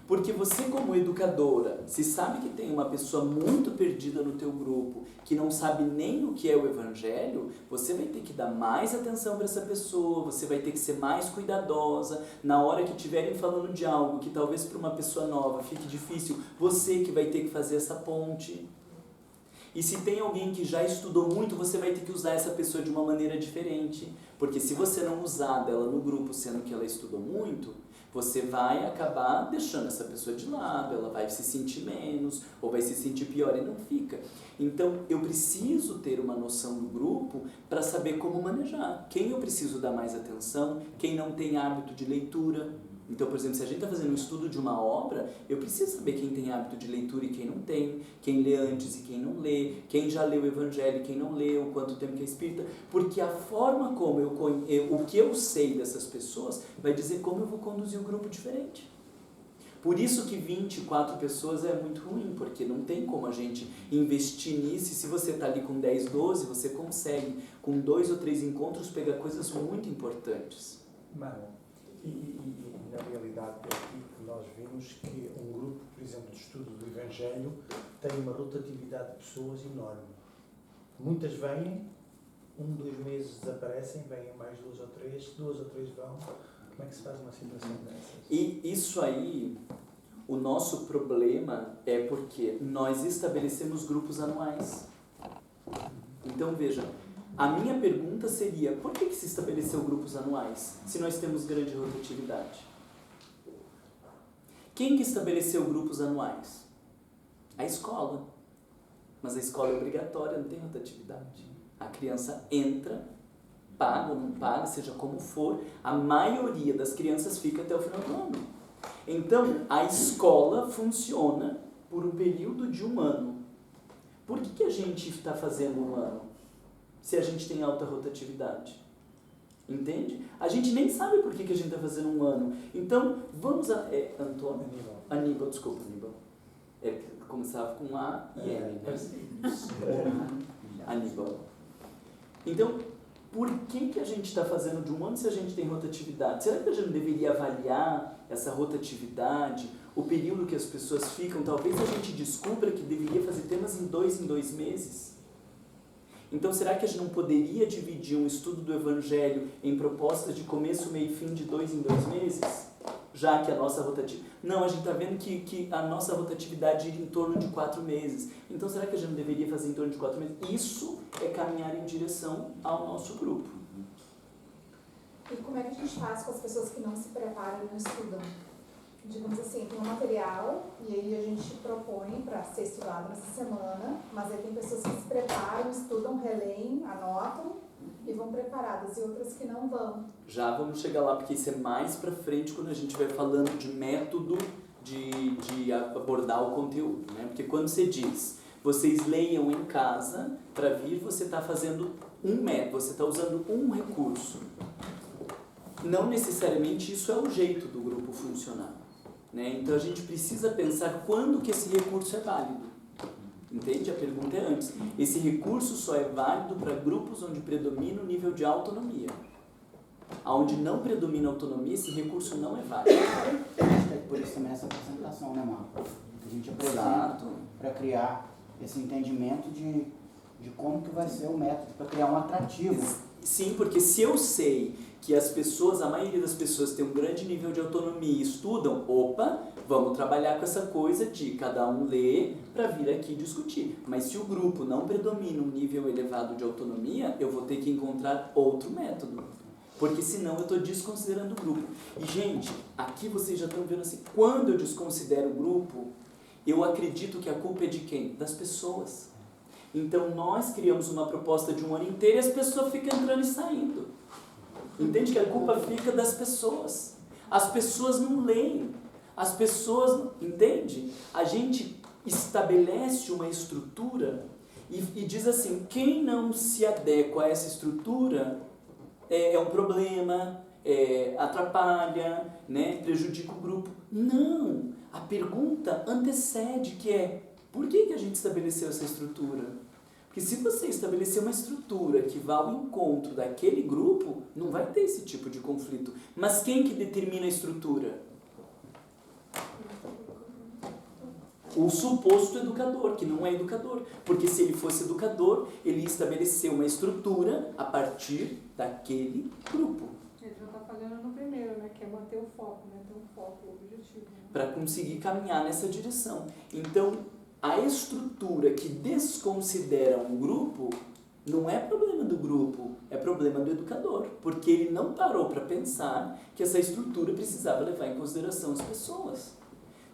[SPEAKER 1] Porque você, como educadora, se sabe que tem uma pessoa muito perdida no teu grupo, que não sabe nem o que é o Evangelho, você vai ter que dar mais atenção para essa pessoa, você vai ter que ser mais cuidadosa. Na hora que estiverem falando de algo que talvez para uma pessoa nova fique difícil, você que vai ter que fazer essa ponte. E se tem alguém que já estudou muito, você vai ter que usar essa pessoa de uma maneira diferente. Porque se você não usar dela no grupo, sendo que ela estudou muito, você vai acabar deixando essa pessoa de lado, ela vai se sentir menos, ou vai se sentir pior e não fica. Então, eu preciso ter uma noção do grupo para saber como manejar. Quem eu preciso dar mais atenção, quem não tem hábito de leitura. Então, por exemplo, se a gente está fazendo um estudo de uma obra, eu preciso saber quem tem hábito de leitura e quem não tem, quem lê antes e quem não lê, quem já leu o Evangelho e quem não leu, quanto tempo que é espírita, porque a forma como o que eu sei dessas pessoas vai dizer como eu vou conduzir o grupo diferente. Por isso que 24 pessoas é muito ruim, porque não tem como a gente investir nisso, e se você está ali com 10, 12, você consegue, com 2 ou 3 encontros, pegar coisas muito importantes.
[SPEAKER 9] Mano, e na realidade aqui nós vimos que um grupo, por exemplo, de estudo do Evangelho tem uma rotatividade de pessoas enorme. Muitas vêm, 1, 2 meses desaparecem, vêm mais 2 ou 3 vão. Como é que se faz uma situação dessas?
[SPEAKER 1] E isso aí, o nosso problema é porque nós estabelecemos grupos anuais. Então veja, a minha pergunta seria, por que se estabeleceu grupos anuais, se nós temos grande rotatividade? Quem que estabeleceu grupos anuais? A escola. Mas a escola é obrigatória, não tem rotatividade. A criança entra, paga ou não paga, seja como for, a maioria das crianças fica até o final do ano. Então, a escola funciona por um período de 1 ano. Por que a gente está fazendo 1 ano? Se a gente tem alta rotatividade. Entende? A gente nem sabe por que a gente está fazendo 1 ano. Então, vamos a... Antônio? Aníbal, desculpa, Aníbal. Começava com A e N, né? Aníbal. Então, por que a gente está fazendo de 1 ano se a gente tem rotatividade? Será que a gente deveria avaliar essa rotatividade, o período que as pessoas ficam? Talvez a gente descubra que deveria fazer temas em 2 meses. Então, será que a gente não poderia dividir um estudo do Evangelho em propostas de começo, meio e fim de 2 em 2 meses? Já que a nossa rotatividade... Não, a gente está vendo que a nossa rotatividade gira em torno de 4 meses. Então, será que a gente não deveria fazer em torno de 4 meses? Isso é caminhar em direção ao nosso grupo.
[SPEAKER 8] E como é que a gente faz com as pessoas que não se preparam e não estudam? Digamos assim, tem um material e aí a gente propõe para ser estudado nessa semana, mas aí tem pessoas que se preparam, estudam, releem, anotam e vão preparadas, e outras que não vão.
[SPEAKER 1] Já vamos chegar lá, porque isso é mais pra frente quando a gente vai falando de método de abordar o conteúdo, né? Porque quando você diz, vocês leiam em casa, para vir você está fazendo um método, você está usando um recurso. Não necessariamente isso é o jeito do grupo funcionar, né? Então a gente precisa pensar quando que esse recurso é válido. Entende? A pergunta é antes. Esse recurso só é válido para grupos onde predomina o nível de autonomia. Onde não predomina a autonomia, esse recurso não é válido.
[SPEAKER 7] Acho que é por isso também essa apresentação, né, Marco? Que a gente apresenta para criar esse entendimento de como que vai ser o método, para criar um atrativo.
[SPEAKER 1] Sim, porque se eu sei que as pessoas, a maioria das pessoas tem um grande nível de autonomia e estudam, opa, vamos trabalhar com essa coisa de cada um ler para vir aqui discutir. Mas se o grupo não predomina um nível elevado de autonomia, eu vou ter que encontrar outro método. Porque senão eu estou desconsiderando o grupo. E, gente, aqui vocês já estão vendo assim, quando eu desconsidero o grupo, eu acredito que a culpa é de quem? Das pessoas. Então, nós criamos uma proposta de um ano inteiro e as pessoas ficam entrando e saindo. Entende que a culpa fica das pessoas. As pessoas não leem. As pessoas, entende? A gente estabelece uma estrutura e diz assim, quem não se adequa a essa estrutura é um problema, atrapalha, né, prejudica o grupo. Não! A pergunta antecede, que é, por que a gente estabeleceu essa estrutura? Porque se você estabelecer uma estrutura que vá ao encontro daquele grupo, não vai ter esse tipo de conflito. Mas quem que determina a estrutura? O suposto educador, que não é educador. Porque se ele fosse educador, ele ia estabelecer uma estrutura a partir daquele grupo.
[SPEAKER 10] Ele já está falhando no primeiro, né? Que é manter o foco, né? Ter um foco, o objetivo. Né?
[SPEAKER 1] Para conseguir caminhar nessa direção. Então, a estrutura que desconsidera um grupo não é problema do grupo, é problema do educador. Porque ele não parou para pensar que essa estrutura precisava levar em consideração as pessoas.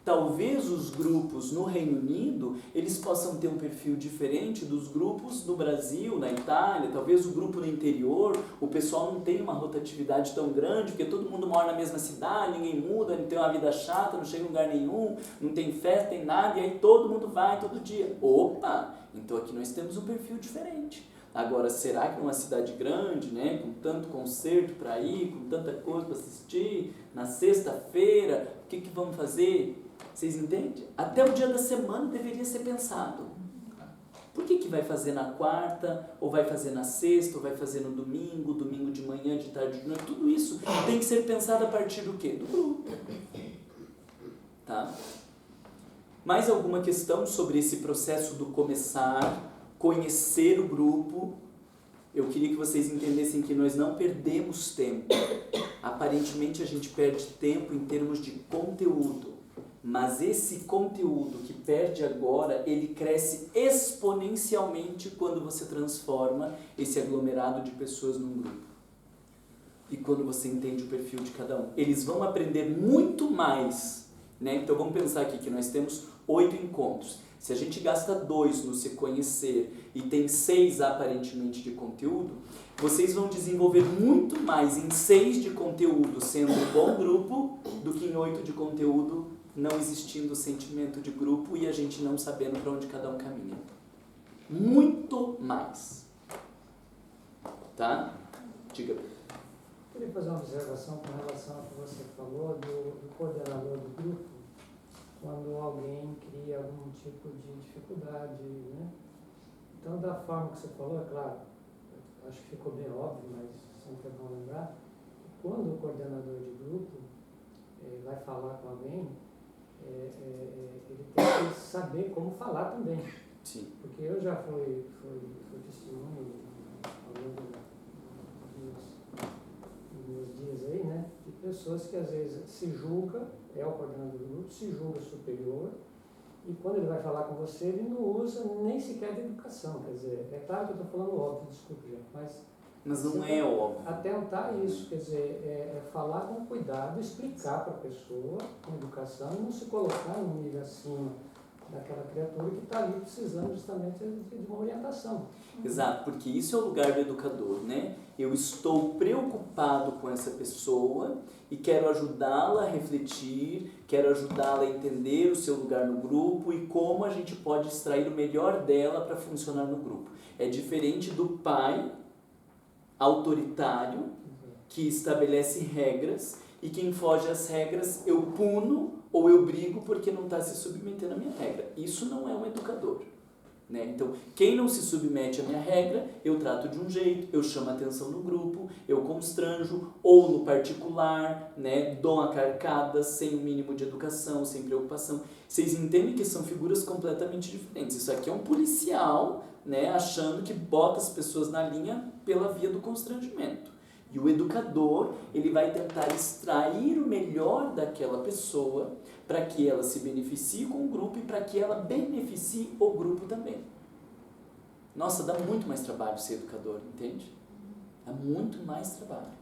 [SPEAKER 1] Talvez os grupos no Reino Unido, eles possam ter um perfil diferente dos grupos no Brasil, na Itália, talvez o grupo no interior, o pessoal não tem uma rotatividade tão grande, porque todo mundo mora na mesma cidade, ninguém muda, não tem uma vida chata, não chega em lugar nenhum, não tem festa, tem nada, e aí todo mundo vai todo dia. Opa! Então aqui nós temos um perfil diferente. Agora, será que numa cidade grande, né, com tanto concerto para ir, com tanta coisa para assistir, na sexta-feira, o que vamos fazer? Vocês entendem? Até o dia da semana deveria ser pensado. Por que vai fazer na quarta, ou vai fazer na sexta, ou vai fazer no domingo, domingo de manhã, de tarde, de noite? Tudo isso tem que ser pensado a partir do quê? Do grupo. Tá? Mais alguma questão sobre esse processo do começar, conhecer o grupo? Eu queria que vocês entendessem que nós não perdemos tempo. Aparentemente a gente perde tempo em termos de conteúdo. Mas esse conteúdo que perde agora, ele cresce exponencialmente quando você transforma esse aglomerado de pessoas num grupo. E quando você entende o perfil de cada um. Eles vão aprender muito mais, né? Então vamos pensar aqui que nós temos 8 encontros. Se a gente gasta 2 no se conhecer e tem 6 aparentemente de conteúdo, vocês vão desenvolver muito mais em 6 de conteúdo sendo um bom grupo do que em 8 de conteúdo não existindo o sentimento de grupo e a gente não sabendo para onde cada um caminha. Muito mais. Tá? Diga.
[SPEAKER 5] Queria fazer uma observação com relação ao que você falou do coordenador do grupo, quando alguém cria algum tipo de dificuldade, né? Então, da forma que você falou, é claro, acho que ficou bem óbvio, mas sempre é bom lembrar, quando o coordenador de grupo vai falar com alguém, ele tem que saber como falar também.
[SPEAKER 1] Sim.
[SPEAKER 5] Porque eu já fui testemunho ao longo dos meus dias aí, né, de pessoas que às vezes se julga, é o coordenador do grupo, se julga superior, e quando ele vai falar com você, ele não usa nem sequer de educação. Quer dizer, é claro que eu estou falando óbvio, desculpe, gente,
[SPEAKER 1] mas não é óbvio.
[SPEAKER 5] Atentar isso, quer dizer, é falar com cuidado, explicar para a pessoa com educação e não se colocar no nível acima daquela criatura que está ali precisando justamente de uma orientação.
[SPEAKER 1] Exato, porque isso é o lugar do educador, né? Eu estou preocupado com essa pessoa e quero ajudá-la a refletir, quero ajudá-la a entender o seu lugar no grupo e como a gente pode extrair o melhor dela para funcionar no grupo. É diferente do pai autoritário que estabelece regras e quem foge às regras eu puno ou eu brigo porque não está se submetendo à minha regra. Isso não é um educador. Né? Então, quem não se submete à minha regra, eu trato de um jeito, eu chamo a atenção no grupo, eu constranjo, ou no particular, né? Dou uma carcada sem o mínimo de educação, sem preocupação. Vocês entendem que são figuras completamente diferentes. Isso aqui é um policial, né? Achando que bota as pessoas na linha pela via do constrangimento. E o educador, ele vai tentar extrair o melhor daquela pessoa para que ela se beneficie com o grupo e para que ela beneficie o grupo também. Nossa, dá muito mais trabalho ser educador, entende? Dá muito mais trabalho.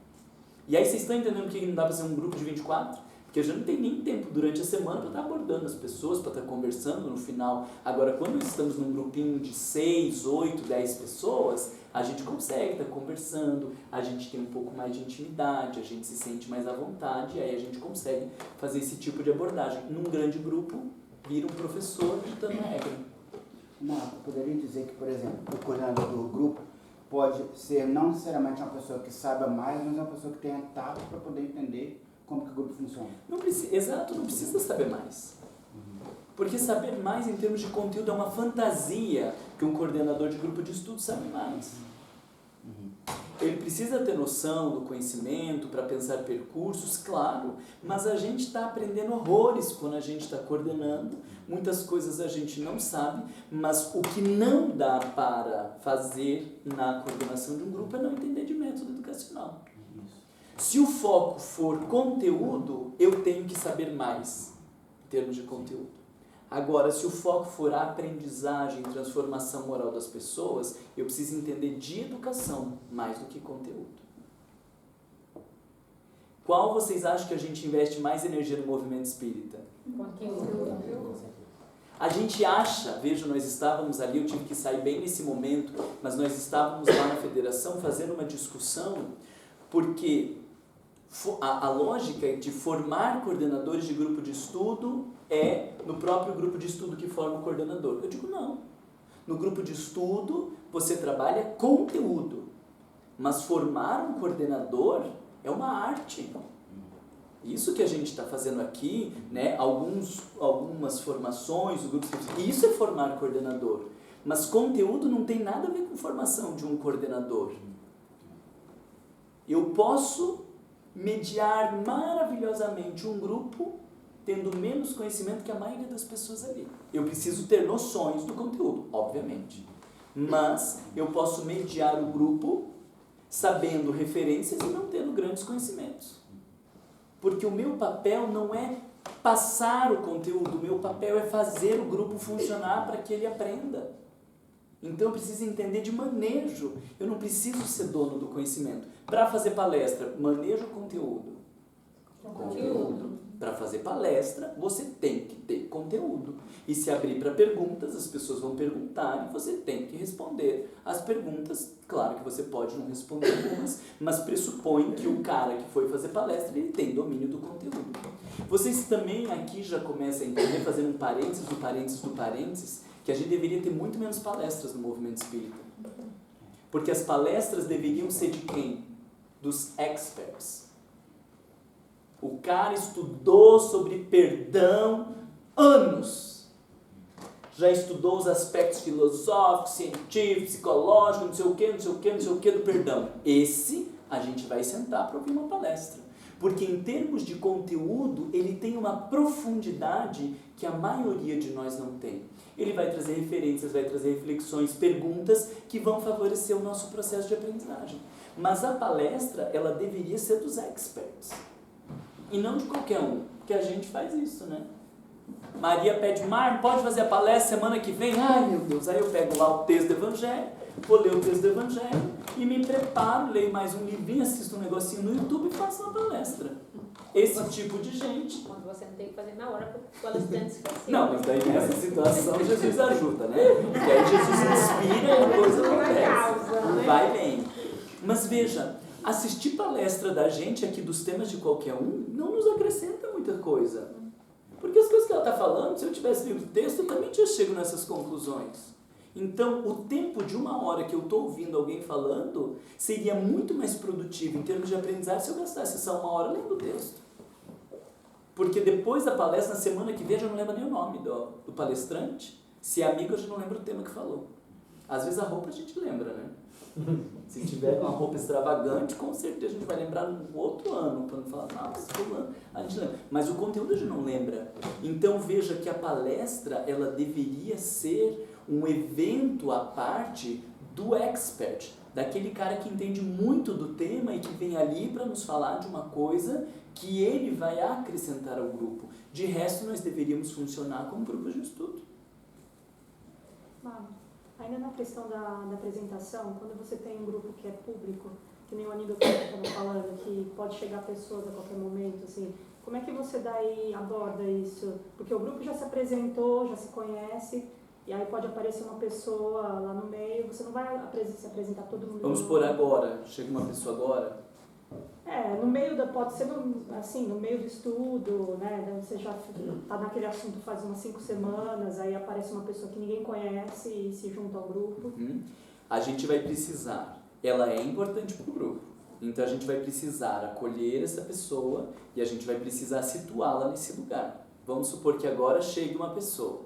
[SPEAKER 1] E aí vocês estão entendendo por que não dá para ser um grupo de 24? Porque a gente não tem nem tempo durante a semana para estar abordando as pessoas, para estar conversando no final. Agora, quando estamos num grupinho de 6, 8, 10 pessoas, a gente consegue estar conversando, a gente tem um pouco mais de intimidade, a gente se sente mais à vontade, e aí a gente consegue fazer esse tipo de abordagem. Num grande grupo, vira um professor ditando a regra.
[SPEAKER 7] Marco, poderia dizer que, por exemplo, o coordenador do grupo pode ser não necessariamente uma pessoa que saiba mais, mas uma pessoa que tenha tato para poder entender como que o grupo funciona.
[SPEAKER 1] Não precisa, exato, não precisa saber mais. Porque saber mais em termos de conteúdo é uma fantasia que um coordenador de grupo de estudo sabe mais. Ele precisa ter noção do conhecimento para pensar percursos, claro, mas a gente está aprendendo horrores quando a gente está coordenando. Muitas coisas a gente não sabe, mas o que não dá para fazer na coordenação de um grupo é não entender de método educacional. Se o foco for conteúdo, eu tenho que saber mais em termos de conteúdo. Agora, se o foco for a aprendizagem, transformação moral das pessoas, eu preciso entender de educação mais do que conteúdo. Qual vocês acham que a gente investe mais energia no movimento espírita?
[SPEAKER 3] Conteúdo.
[SPEAKER 1] A gente acha, veja, nós estávamos ali, eu tive que sair bem nesse momento, mas nós estávamos lá na federação fazendo uma discussão, porque a lógica de formar coordenadores de grupo de estudo é no próprio grupo de estudo que forma o coordenador. Eu digo não. No grupo de estudo você trabalha conteúdo, mas formar um coordenador é uma arte. Isso que a gente está fazendo aqui, né? Algumas formações, isso é formar coordenador. Mas conteúdo não tem nada a ver com formação de um coordenador. Eu posso mediar maravilhosamente um grupo tendo menos conhecimento que a maioria das pessoas ali. Eu preciso ter noções do conteúdo, obviamente. Mas eu posso mediar o grupo sabendo referências e não tendo grandes conhecimentos. Porque o meu papel não é passar o conteúdo, o meu papel é fazer o grupo funcionar para que ele aprenda. Então eu preciso entender de manejo, eu não preciso ser dono do conhecimento. Para fazer palestra, manejo o conteúdo. Conteúdo. Para fazer palestra, você tem que ter conteúdo. E se abrir para perguntas, as pessoas vão perguntar e você tem que responder as perguntas. Claro que você pode não responder algumas, mas pressupõe que o cara que foi fazer palestra, ele tem domínio do conteúdo. Vocês também aqui já começam a entender, fazendo um parênteses do parênteses do parênteses, que a gente deveria ter muito menos palestras no movimento espírita. Porque as palestras deveriam ser de quem? Dos experts. O cara estudou sobre perdão anos. Já estudou os aspectos filosóficos, científicos, psicológicos, não sei o que do perdão. Esse a gente vai sentar para ouvir uma palestra. Porque em termos de conteúdo, ele tem uma profundidade que a maioria de nós não tem. Ele vai trazer referências, vai trazer reflexões, perguntas que vão favorecer o nosso processo de aprendizagem. Mas a palestra, ela deveria ser dos experts. E não de qualquer um, porque a gente faz isso, né? Maria pede, pode fazer a palestra semana que vem? Ai, meu Deus, aí eu pego lá o texto do Evangelho, vou ler o texto do Evangelho e me preparo, leio mais um livrinho, assisto um negocinho no YouTube e faço uma palestra. Esse tipo de gente.
[SPEAKER 3] Quando você não tem que fazer na hora, porque o palestrante esqueceu.
[SPEAKER 1] Não, mas daí nessa situação Jesus ajuda, né? Porque aí Jesus inspira e a coisa acontece. Vai bem. Mas veja, assistir palestra da gente aqui dos temas de qualquer um não nos acrescenta muita coisa. Porque as coisas que ela está falando, se eu tivesse lido o texto, eu também já chego nessas conclusões. Então, o tempo de 1 hora que eu estou ouvindo alguém falando seria muito mais produtivo em termos de aprendizagem se eu gastasse essa 1 hora lendo o texto. Porque depois da palestra, na semana que vem, eu já não lembro nem o nome do palestrante, Se é amigo, a gente não lembra o tema que falou. Às vezes a roupa a gente lembra, né? Se tiver uma roupa extravagante, com certeza a gente vai lembrar no outro ano, quando falar, nossa, fulano, a gente lembra. Mas o conteúdo a gente não lembra. Então veja que a palestra, ela deveria ser um evento à parte do expert, daquele cara que entende muito do tema e que vem ali para nos falar de uma coisa que ele vai acrescentar ao grupo. De resto, nós deveríamos funcionar como grupos de estudo.
[SPEAKER 2] Ainda na questão da apresentação, quando você tem um grupo que é público, que nem o Aníbal estava falando, que pode chegar pessoas a qualquer momento, assim, como é que você daí aborda isso? Porque o grupo já se apresentou, já se conhece, e aí pode aparecer uma pessoa lá no meio, você não vai se apresentar todo mundo.
[SPEAKER 1] Vamos por agora, chega uma pessoa agora.
[SPEAKER 2] No meio pode ser no meio do estudo, né? Você já está naquele assunto faz umas 5 semanas, aí aparece uma pessoa que ninguém conhece e se junta ao grupo.
[SPEAKER 1] A gente vai precisar, ela é importante para o grupo, então a gente vai precisar acolher essa pessoa e a gente vai precisar situá-la nesse lugar. Vamos supor que agora chegue uma pessoa,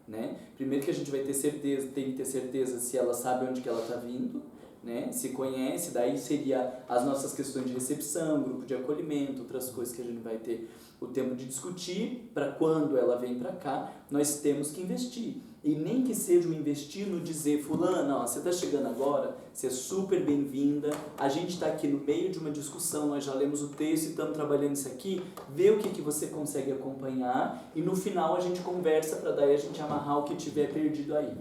[SPEAKER 1] né? Primeiro que a gente vai ter certeza, tem que ter certeza se ela sabe onde que ela está vindo, né? Se conhece, daí seria as nossas questões de recepção, grupo de acolhimento, outras coisas que a gente vai ter o tempo de discutir. Para quando ela vem para cá, nós temos que investir. E nem que seja um investir no dizer, fulana, ó, você está chegando agora, você é super bem-vinda, a gente está aqui no meio de uma discussão, nós já lemos o texto e estamos trabalhando isso aqui, vê o que você consegue acompanhar e no final a gente conversa para daí a gente amarrar o que tiver perdido aí.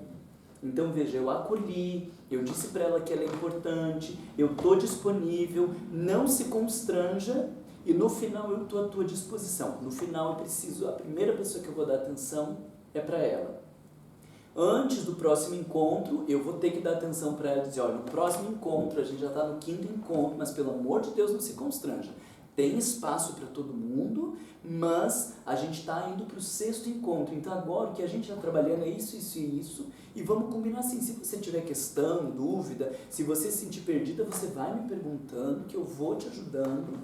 [SPEAKER 1] Então veja, eu acolhi, eu disse para ela que ela é importante, eu estou disponível, não se constranja e no final eu estou à tua disposição. No final eu preciso, a primeira pessoa que eu vou dar atenção é para ela. Antes do próximo encontro, eu vou ter que dar atenção para ela e dizer, olha, no próximo encontro, a gente já está no 5º encontro, mas pelo amor de Deus não se constranja. Tem espaço para todo mundo, mas a gente está indo para o 6º encontro. Então agora o que a gente está trabalhando é isso, isso e isso. E vamos combinar assim, se você tiver questão, dúvida, se você se sentir perdida, você vai me perguntando que eu vou te ajudando.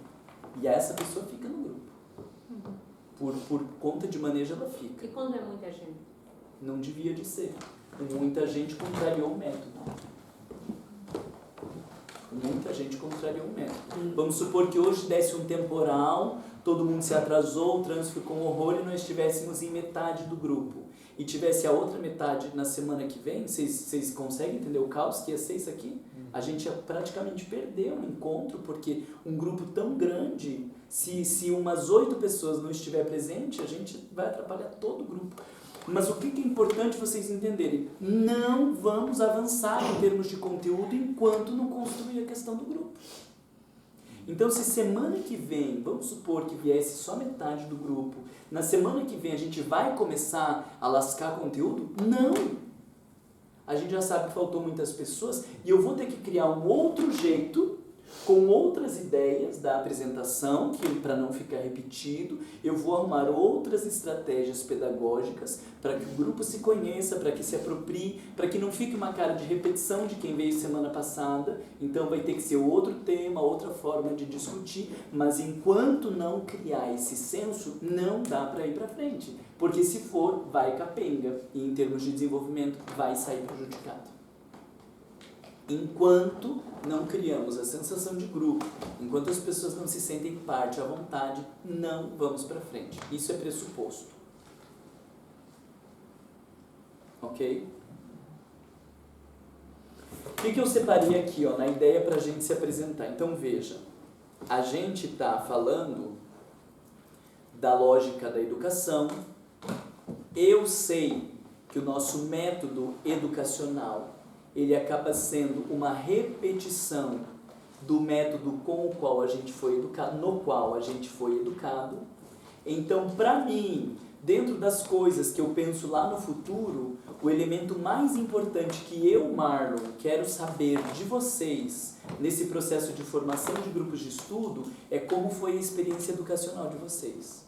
[SPEAKER 1] E essa pessoa fica no grupo. Por conta de manejo ela fica.
[SPEAKER 3] E quando é muita gente?
[SPEAKER 1] Não devia de ser. Muita gente contrariou o método. Muita gente contrariou o método. Vamos supor que hoje desse um temporal, todo mundo se atrasou, o trânsito ficou um horror e nós estivéssemos em metade do grupo. E tivesse a outra metade na semana que vem, vocês conseguem entender o caos que ia ser isso aqui? A gente ia praticamente perder um encontro, porque um grupo tão grande, se umas 8 pessoas não estiver presente, a gente vai atrapalhar todo o grupo. Mas o que é importante vocês entenderem? Não vamos avançar em termos de conteúdo enquanto não construir a questão do grupo. Então, se semana que vem, vamos supor que viesse só metade do grupo, na semana que vem a gente vai começar a lascar conteúdo? Não! A gente já sabe que faltou muitas pessoas e eu vou ter que criar um outro jeito, com outras ideias da apresentação, que para não ficar repetido, eu vou arrumar outras estratégias pedagógicas para que o grupo se conheça, para que se aproprie, para que não fique uma cara de repetição de quem veio semana passada. Então vai ter que ser outro tema, outra forma de discutir, mas enquanto não criar esse senso, não dá para ir para frente, porque se for, vai capenga e em termos de desenvolvimento vai sair prejudicado. Enquanto não criamos a sensação de grupo, enquanto as pessoas não se sentem parte à vontade, não vamos para frente. Isso é pressuposto. Ok? O que eu separei aqui, na ideia para a gente se apresentar? Então veja, a gente está falando da lógica da educação. Eu sei que o nosso método educacional ele acaba sendo uma repetição do método com o qual a gente foi educado, no qual a gente foi educado. Então, para mim, dentro das coisas que eu penso lá no futuro, o elemento mais importante que eu, Marlon, quero saber de vocês nesse processo de formação de grupos de estudo é como foi a experiência educacional de vocês.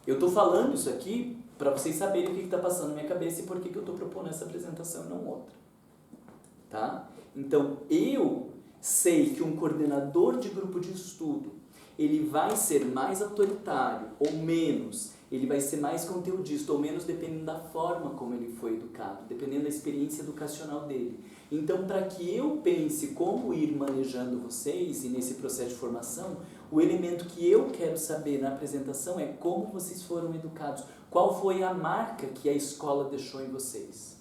[SPEAKER 1] Eu estou falando isso aqui para vocês saberem o que está passando na minha cabeça e por que eu estou propondo essa apresentação e não outra. Tá? Então, eu sei que um coordenador de grupo de estudo, ele vai ser mais autoritário ou menos ele vai ser mais conteudista ou menos dependendo da forma como ele foi educado, dependendo da experiência educacional dele. Então, para que eu pense como ir manejando vocês e nesse processo de formação, o elemento que eu quero saber na apresentação é como vocês foram educados, qual foi a marca que a escola deixou em vocês.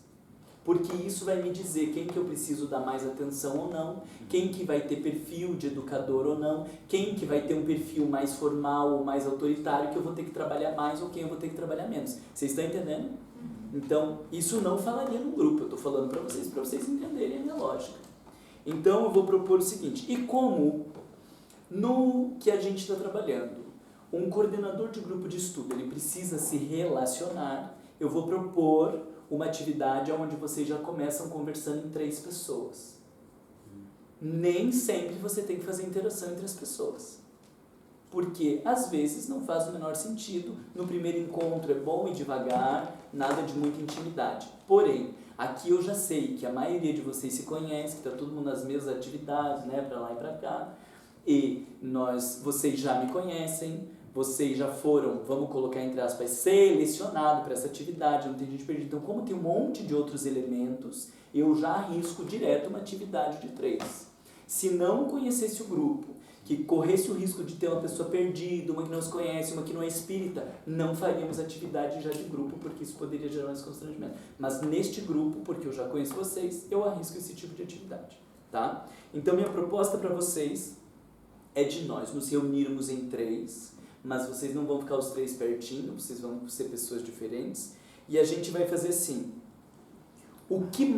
[SPEAKER 1] Porque isso vai me dizer quem que eu preciso dar mais atenção ou não, quem que vai ter perfil de educador ou não, quem que vai ter um perfil mais formal ou mais autoritário que eu vou ter que trabalhar mais ou quem eu vou ter que trabalhar menos. Vocês estão entendendo? Então, isso não falaria no grupo, eu estou falando para vocês entenderem a minha lógica. Então, eu vou propor o seguinte, e como no que a gente está trabalhando, um coordenador de grupo de estudo, ele precisa se relacionar, eu vou propor uma atividade onde vocês já começam conversando em 3 pessoas. Nem sempre você tem que fazer interação entre as pessoas. Porque, às vezes, não faz o menor sentido. No primeiro encontro é bom ir devagar, nada de muita intimidade. Porém, aqui eu já sei que a maioria de vocês se conhece, que está todo mundo nas mesmas atividades, né, para lá e para cá. E vocês já me conhecem, vocês já foram, vamos colocar entre aspas, selecionados para essa atividade, não tem gente perdida. Então, como tem um monte de outros elementos, eu já arrisco direto uma atividade de 3. Se não conhecesse o grupo, que corresse o risco de ter uma pessoa perdida, uma que não se conhece, uma que não é espírita, não faríamos atividade já de grupo, porque isso poderia gerar mais constrangimento. Mas neste grupo, porque eu já conheço vocês, eu arrisco esse tipo de atividade, tá? Então, minha proposta para vocês é de nós nos reunirmos em 3, mas vocês não vão ficar os 3 pertinho, vocês vão ser pessoas diferentes, e a gente vai fazer assim.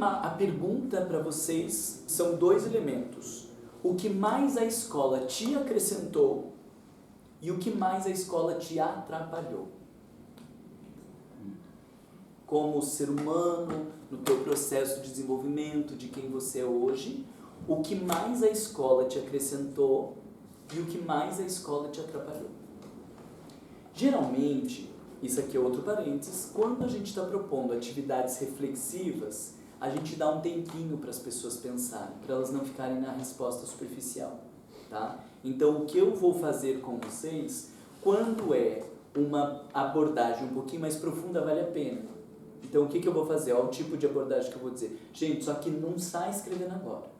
[SPEAKER 1] A pergunta para vocês são 2 elementos. O que mais a escola te acrescentou e o que mais a escola te atrapalhou. Como ser humano, no teu processo de desenvolvimento, de quem você é hoje, o que mais a escola te acrescentou e o que mais a escola te atrapalhou. Geralmente, isso aqui é outro parênteses, quando a gente está propondo atividades reflexivas, a gente dá um tempinho para as pessoas pensarem, para elas não ficarem na resposta superficial, tá? Então, o que eu vou fazer com vocês, quando é uma abordagem um pouquinho mais profunda, vale a pena. Então, o que eu vou fazer? Olha o tipo de abordagem que eu vou dizer. Gente, só que não sai escrevendo agora.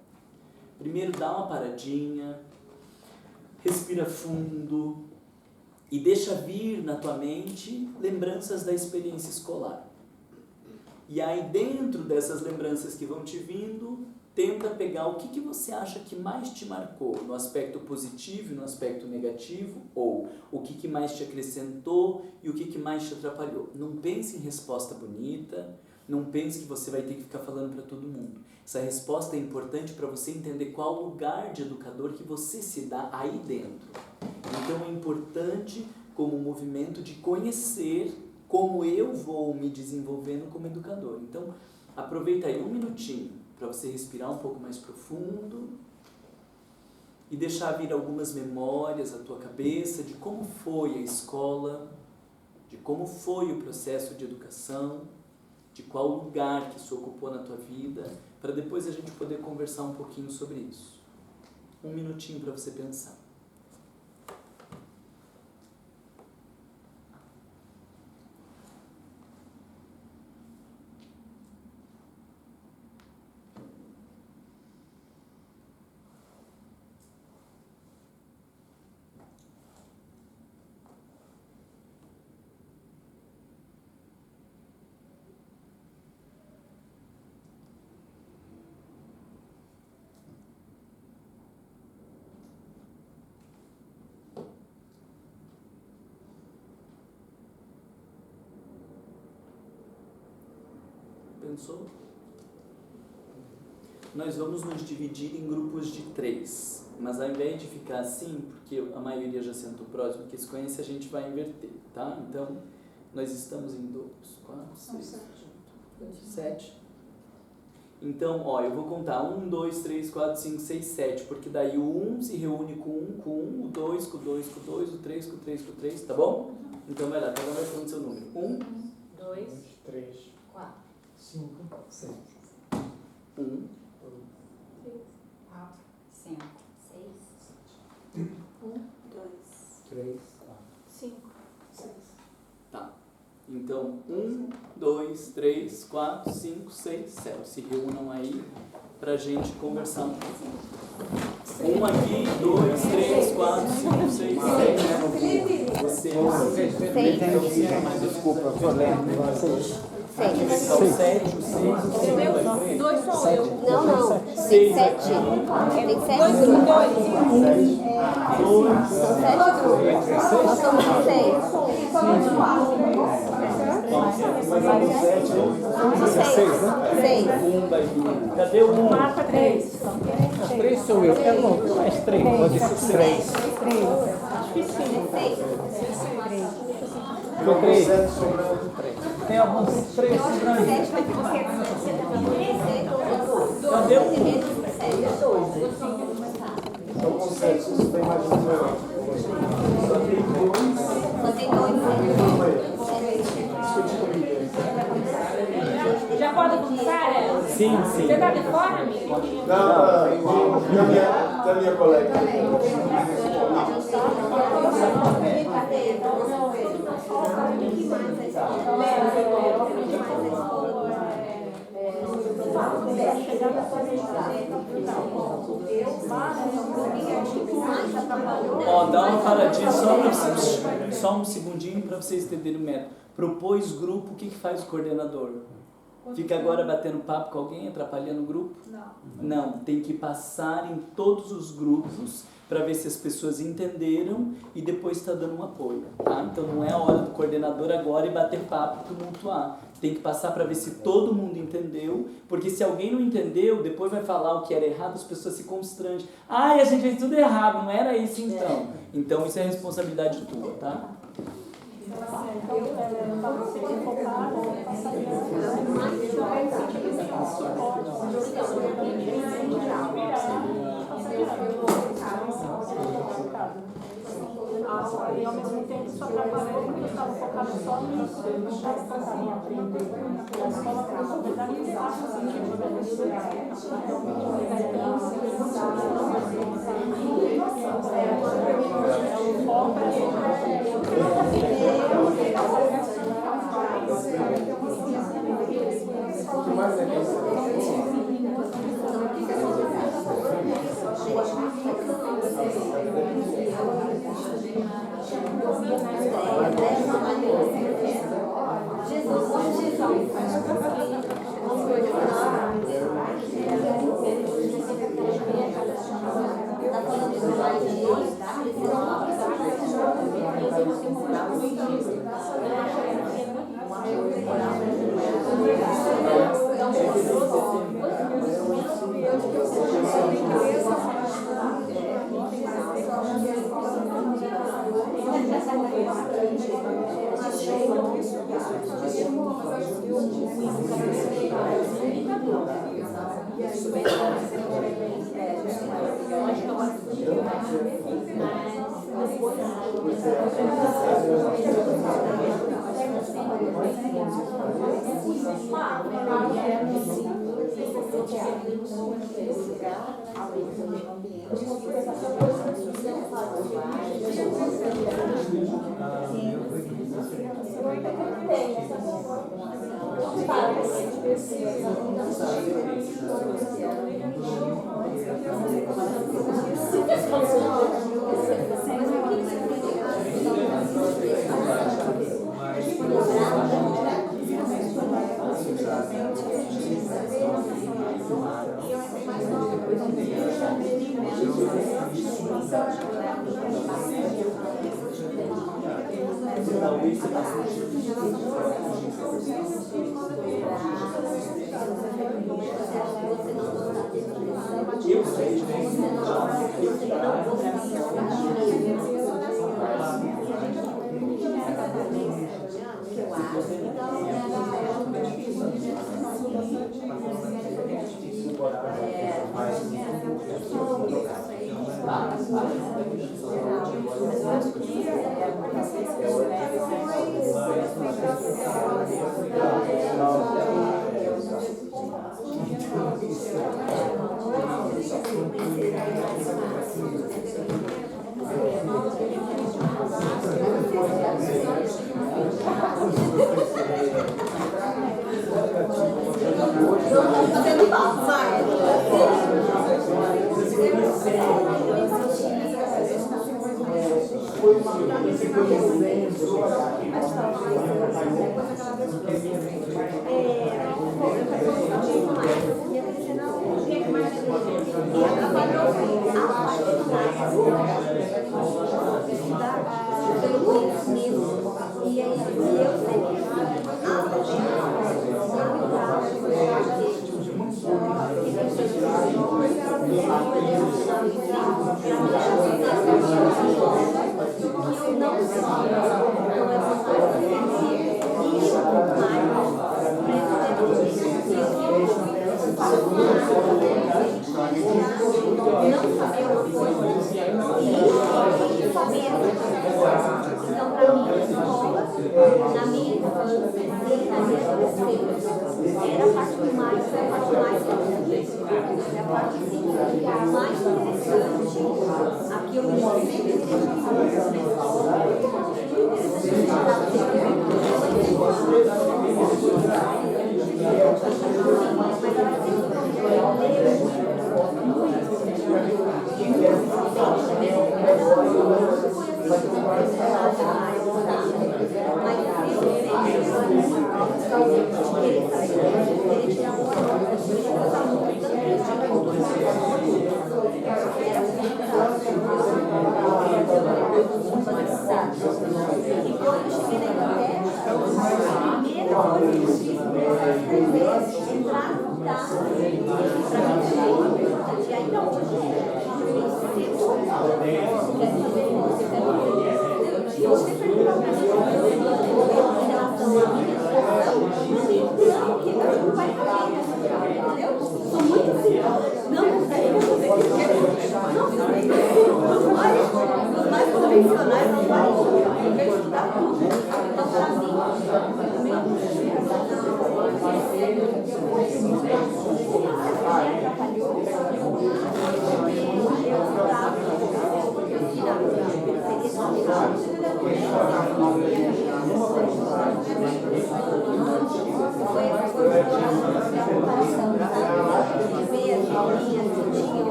[SPEAKER 1] Primeiro, dá uma paradinha, respira fundo e deixa vir na tua mente lembranças da experiência escolar. E aí, dentro dessas lembranças que vão te vindo, tenta pegar o que você acha que mais te marcou, no aspecto positivo e no aspecto negativo, ou o que mais te acrescentou e o que mais te atrapalhou. Não pense em resposta bonita, não pense que você vai ter que ficar falando para todo mundo. Essa resposta é importante para você entender qual lugar de educador que você se dá aí dentro. Então, é importante como um movimento de conhecer como eu vou me desenvolvendo como educador. Então, aproveita aí 1 minutinho para você respirar um pouco mais profundo e deixar vir algumas memórias à tua cabeça de como foi a escola, de como foi o processo de educação, de qual lugar que isso ocupou na tua vida, para depois a gente poder conversar um pouquinho sobre isso. 1 minutinho para você pensar. Pensou? Nós vamos nos dividir em grupos de 3, mas ao invés de ficar assim, porque a maioria já sentou próximo, porque se conhece, a gente vai inverter, tá? Então, nós estamos em 2, 4, 6, 7. Então, ó, eu vou contar 1, 2, 3, 4, 5, 6, 7, porque daí o 1 se reúne com 1, o 2 com o 2, com o 2, o 3 com o 3 com o 3, tá bom? Então, vai lá, cada um vai falando seu número. 1,
[SPEAKER 3] 2,
[SPEAKER 9] 3,
[SPEAKER 3] 4,
[SPEAKER 5] 5, 6.
[SPEAKER 1] 1,
[SPEAKER 6] 5,
[SPEAKER 2] 1, 2,
[SPEAKER 5] 3,
[SPEAKER 2] 5, 6.
[SPEAKER 1] tá. Então, 1, 2, 3, 4, 5, 6, 7. Se reúnam aí pra gente conversar um pouquinho. 1 aqui, 2, 3, 4, 5, 6, 7. Você
[SPEAKER 7] Desculpa, eu tô lendo.
[SPEAKER 1] são 7, o 6, o 5.
[SPEAKER 3] 2 sou eu.
[SPEAKER 4] Não. Tem
[SPEAKER 1] 6
[SPEAKER 4] 7.
[SPEAKER 1] aqui.
[SPEAKER 4] Tem 7 grupos. São 7 grupos. Nós somos 6. Somos 6. 6.
[SPEAKER 1] Vai vir. Cadê o 1?
[SPEAKER 2] Marca 3.
[SPEAKER 5] 3 sou eu. É bom, mais 3. Pode ser 3. Ficou 3. Tem alguns 3 sobrando.
[SPEAKER 1] Cadê o 1?
[SPEAKER 9] São conceitos, tem mais um zero.
[SPEAKER 4] Só tem 2.
[SPEAKER 3] Já pode começar?
[SPEAKER 1] Sim.
[SPEAKER 3] Você está de fora, amigo?
[SPEAKER 9] Não, da minha colega.
[SPEAKER 1] Ó, dá uma paradinha só um segundinho para vocês entenderem o método. Propôs grupo, o que faz o coordenador? Fica agora batendo papo com alguém, atrapalhando o grupo? Não, tem que passar em todos os grupos para ver se as pessoas entenderam e depois está dando um apoio, tá? Então não é a hora do coordenador agora e bater papo e tumultuar. Tem que passar para ver se todo mundo entendeu, porque se alguém não entendeu, depois vai falar o que era errado, as pessoas se constrangem. A gente fez tudo errado, não era isso então. Então isso é responsabilidade tua, tá?
[SPEAKER 2] E ao mesmo tempo isso atrapalhou porque eu estava focada só nisso, eu não estava focada em aprender. A escola, na verdade, não faz sentido para estudar. O foco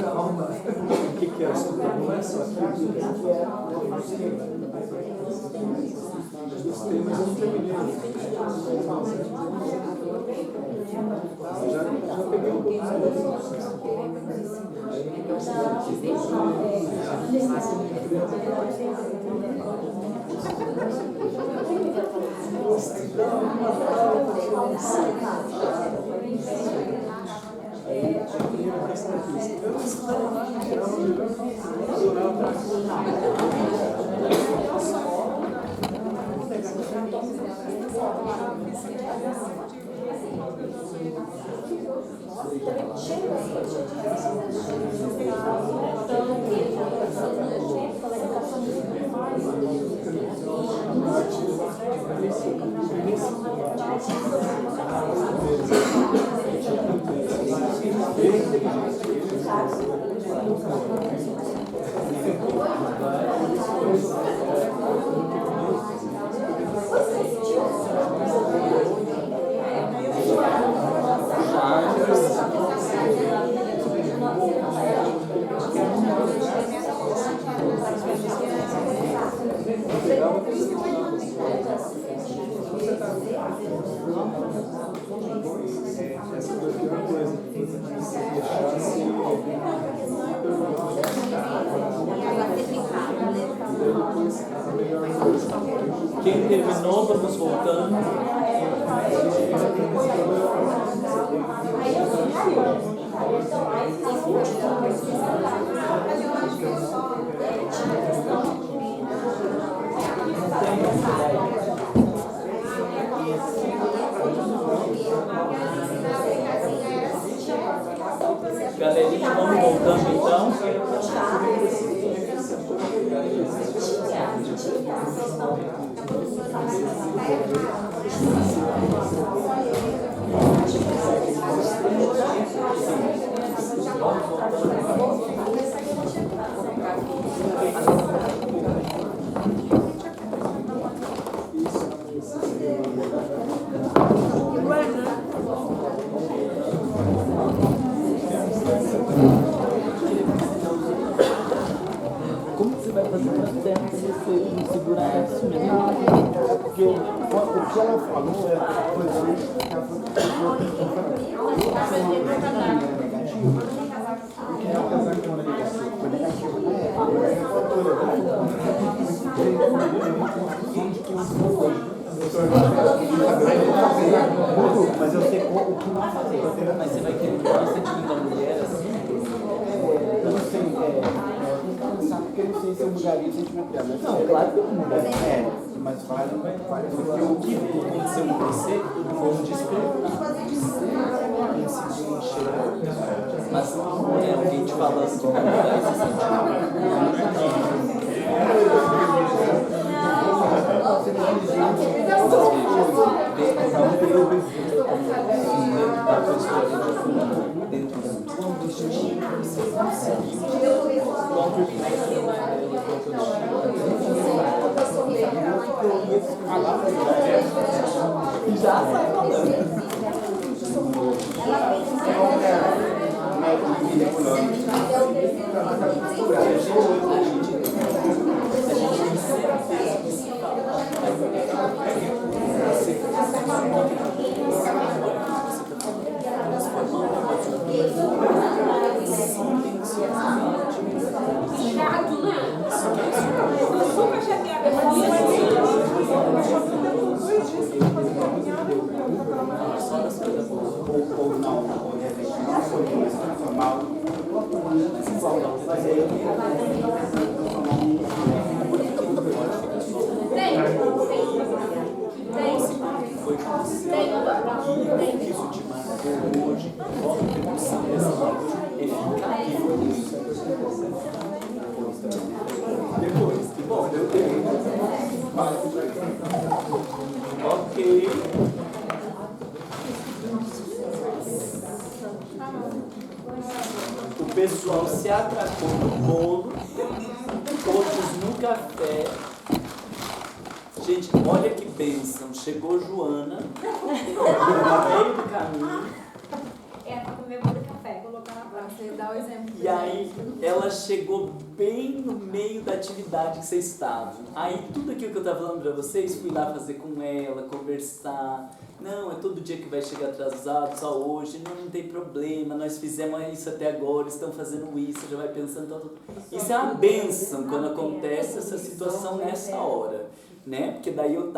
[SPEAKER 1] O que é isso? Não é só aquilo. Os temas eu não terminei. Já peguei um pouco. Quem terminou, vamos voltando. Galerinha, vamos voltando então. Como você vai fazer para você não segurar isso mesmo?
[SPEAKER 7] Porque o que ela falou foi mas eu sei o que não fazer.
[SPEAKER 1] Mas você vai querer que você diga da mulher assim?
[SPEAKER 7] Eu não sei, porque eu não sei se eu mudaria o sentimento dela.
[SPEAKER 1] Não, claro que eu não mudaria.
[SPEAKER 7] Mas vale
[SPEAKER 1] Porque o que aconteceu com você foi um despertar. Mas não é alguém te falando que vai mudar esse sentimento. Já sai falando.
[SPEAKER 7] ou não, ou de repente não foi se transformar
[SPEAKER 1] Isso te marcou hoje, volta que você depois, que bom, eu tenho. Ok. O pessoal se atracou no bolo, todos no café. Gente, olha que bênção. Chegou Joana, no meio do caminho.
[SPEAKER 3] É para comer bolo de café, colocar na praça.
[SPEAKER 6] Você dá o exemplo.
[SPEAKER 1] E aí ela chegou bem no meio da atividade que vocês estavam. Aí tudo aquilo que eu estava falando para vocês, fui lá fazer com ela, conversar. Não, é todo dia que vai chegar atrasado, só hoje. Não tem problema, nós fizemos isso até agora, estamos fazendo isso, já vai pensando. Isso é uma bênção quando acontece essa situação nessa hora, né? Porque daí eu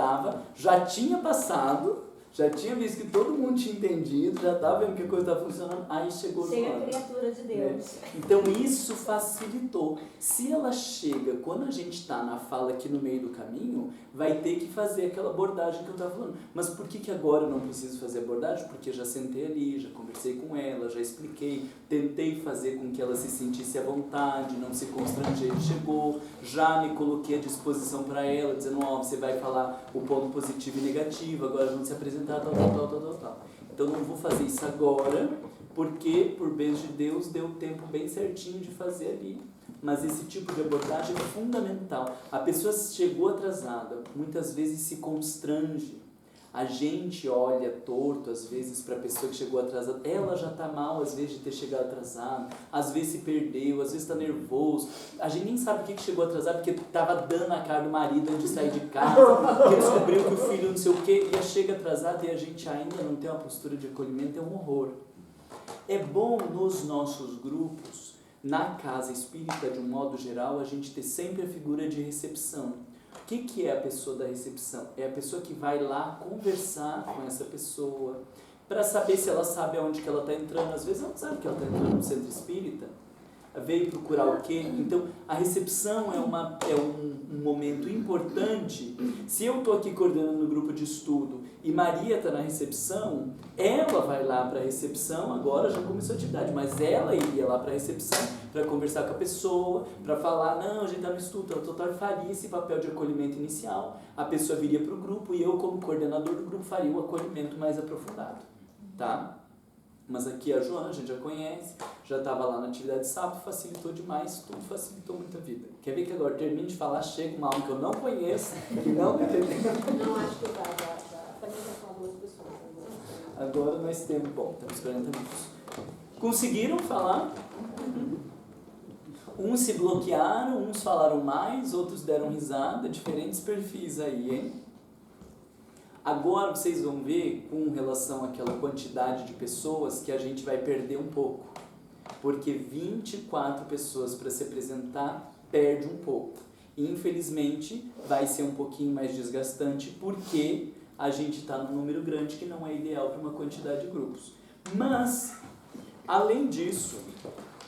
[SPEAKER 1] já tinha passado, já tinha visto que todo mundo tinha entendido, já estava vendo que a coisa estava funcionando, aí chegou o
[SPEAKER 3] Chega a
[SPEAKER 1] Joana.
[SPEAKER 3] criatura de Deus.
[SPEAKER 1] Né? Então isso facilitou. Se ela chega, quando a gente está na fala aqui no meio do caminho, vai ter que fazer aquela abordagem que eu estava falando. Mas por que agora eu não preciso fazer abordagem? Porque eu já sentei ali, já conversei com ela, já expliquei, tentei fazer com que ela se sentisse à vontade, não se constranger. Chegou, já me coloquei à disposição para ela, dizendo, você vai falar o ponto positivo e negativo, agora vamos se apresentar, tal. Então não vou fazer isso agora, porque, por beijo de Deus, deu tempo bem certinho de fazer ali. Mas esse tipo de abordagem é fundamental. A pessoa chegou atrasada, muitas vezes se constrange. A gente olha torto, às vezes, para a pessoa que chegou atrasada. Ela já está mal, às vezes, de ter chegado atrasado. Às vezes se perdeu, às vezes está nervoso. A gente nem sabe por que chegou atrasado, porque estava dando a cara do marido antes de sair de casa, porque descobriu que o filho não sei o quê, e chega atrasado e a gente ainda não tem uma postura de acolhimento. É um horror. É bom nos nossos grupos, na casa espírita, de um modo geral, a gente ter sempre a figura de recepção. O que é a pessoa da recepção? É a pessoa que vai lá conversar com essa pessoa para saber se ela sabe aonde que ela está entrando. Às vezes ela não sabe que ela está entrando no centro espírita. Veio procurar o quê? Então, a recepção é um momento importante. Se eu estou aqui coordenando o grupo de estudo e Maria está na recepção, ela vai lá para a recepção, agora já começou a atividade, mas ela iria lá para a recepção para conversar com a pessoa, para falar, não, a gente está no estudo, a Total faria esse papel de acolhimento inicial, a pessoa viria para o grupo e eu, como coordenador do grupo, faria o acolhimento mais aprofundado, tá? Mas aqui a Joana, a gente já conhece, já estava lá na atividade de sábado, facilitou demais, tudo facilitou muito a vida. Quer ver que agora termine de falar, chega uma alma que eu não conheço, que não me entendeu.
[SPEAKER 3] Não, acho que também já são duas pessoas.
[SPEAKER 1] Agora nós temos, bom, temos 40 minutos. Conseguiram falar? Uns se bloquearam, uns falaram mais, outros deram risada, diferentes perfis aí, hein? Agora vocês vão ver, com relação àquela quantidade de pessoas, que a gente vai perder um pouco. Porque 24 pessoas para se apresentar, perde um pouco. E, infelizmente, vai ser um pouquinho mais desgastante, porque a gente está num número grande que não é ideal para uma quantidade de grupos. Mas, além disso,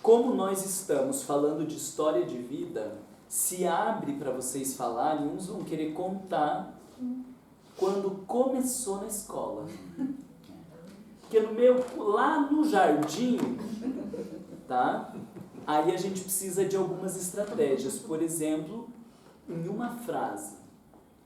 [SPEAKER 1] como nós estamos falando de história de vida, se abre para vocês falarem, uns vão querer contar quando começou na escola. Porque lá no jardim, tá? Aí a gente precisa de algumas estratégias. Por exemplo, em uma frase.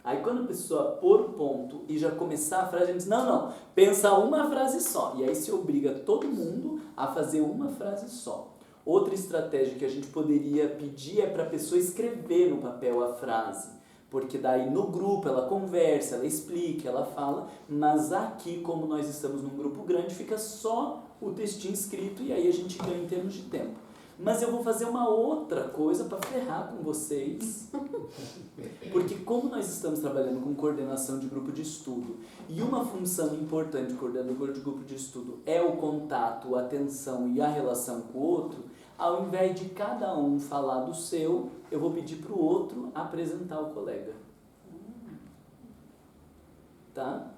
[SPEAKER 1] Aí quando a pessoa pôr o ponto e já começar a frase, a gente diz, não, pensa uma frase só. E aí se obriga todo mundo a fazer uma frase só. Outra estratégia que a gente poderia pedir é para a pessoa escrever no papel a frase. Porque daí no grupo ela conversa, ela explica, ela fala, mas aqui, como nós estamos num grupo grande, fica só o textinho escrito e aí a gente ganha em termos de tempo. Mas eu vou fazer uma outra coisa para ferrar com vocês, porque como nós estamos trabalhando com coordenação de grupo de estudo, e uma função importante do coordenador de grupo de estudo é o contato, a atenção e a relação com o outro, ao invés de cada um falar do seu, eu vou pedir para o outro apresentar o colega. Tá?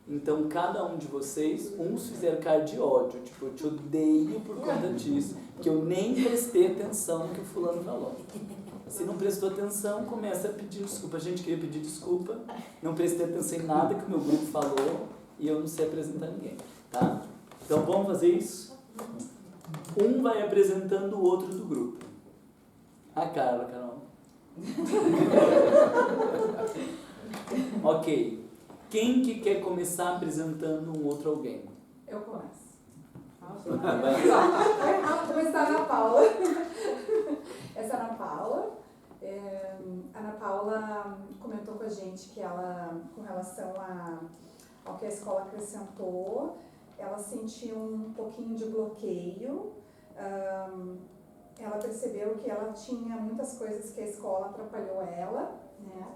[SPEAKER 1] Então, cada um de vocês, uns fizeram cara de ódio, tipo, eu te odeio por conta disso, que eu nem prestei atenção no que o fulano falou. Se não prestou atenção, começa a pedir desculpa. A gente queria pedir desculpa, não prestei atenção em nada que o meu grupo falou e eu não sei apresentar ninguém, tá? Então, vamos fazer isso? Um vai apresentando o outro do grupo. A Carol. Ok. Quem que quer começar apresentando um outro alguém?
[SPEAKER 8] Eu começo.
[SPEAKER 1] Vai.
[SPEAKER 8] Vou começar a Ana Paula. Essa é a Ana Paula. A Ana Paula comentou com a gente que ela, com relação ao que a escola acrescentou, ela sentiu um pouquinho de bloqueio. Ela percebeu que ela tinha muitas coisas que a escola atrapalhou ela, né?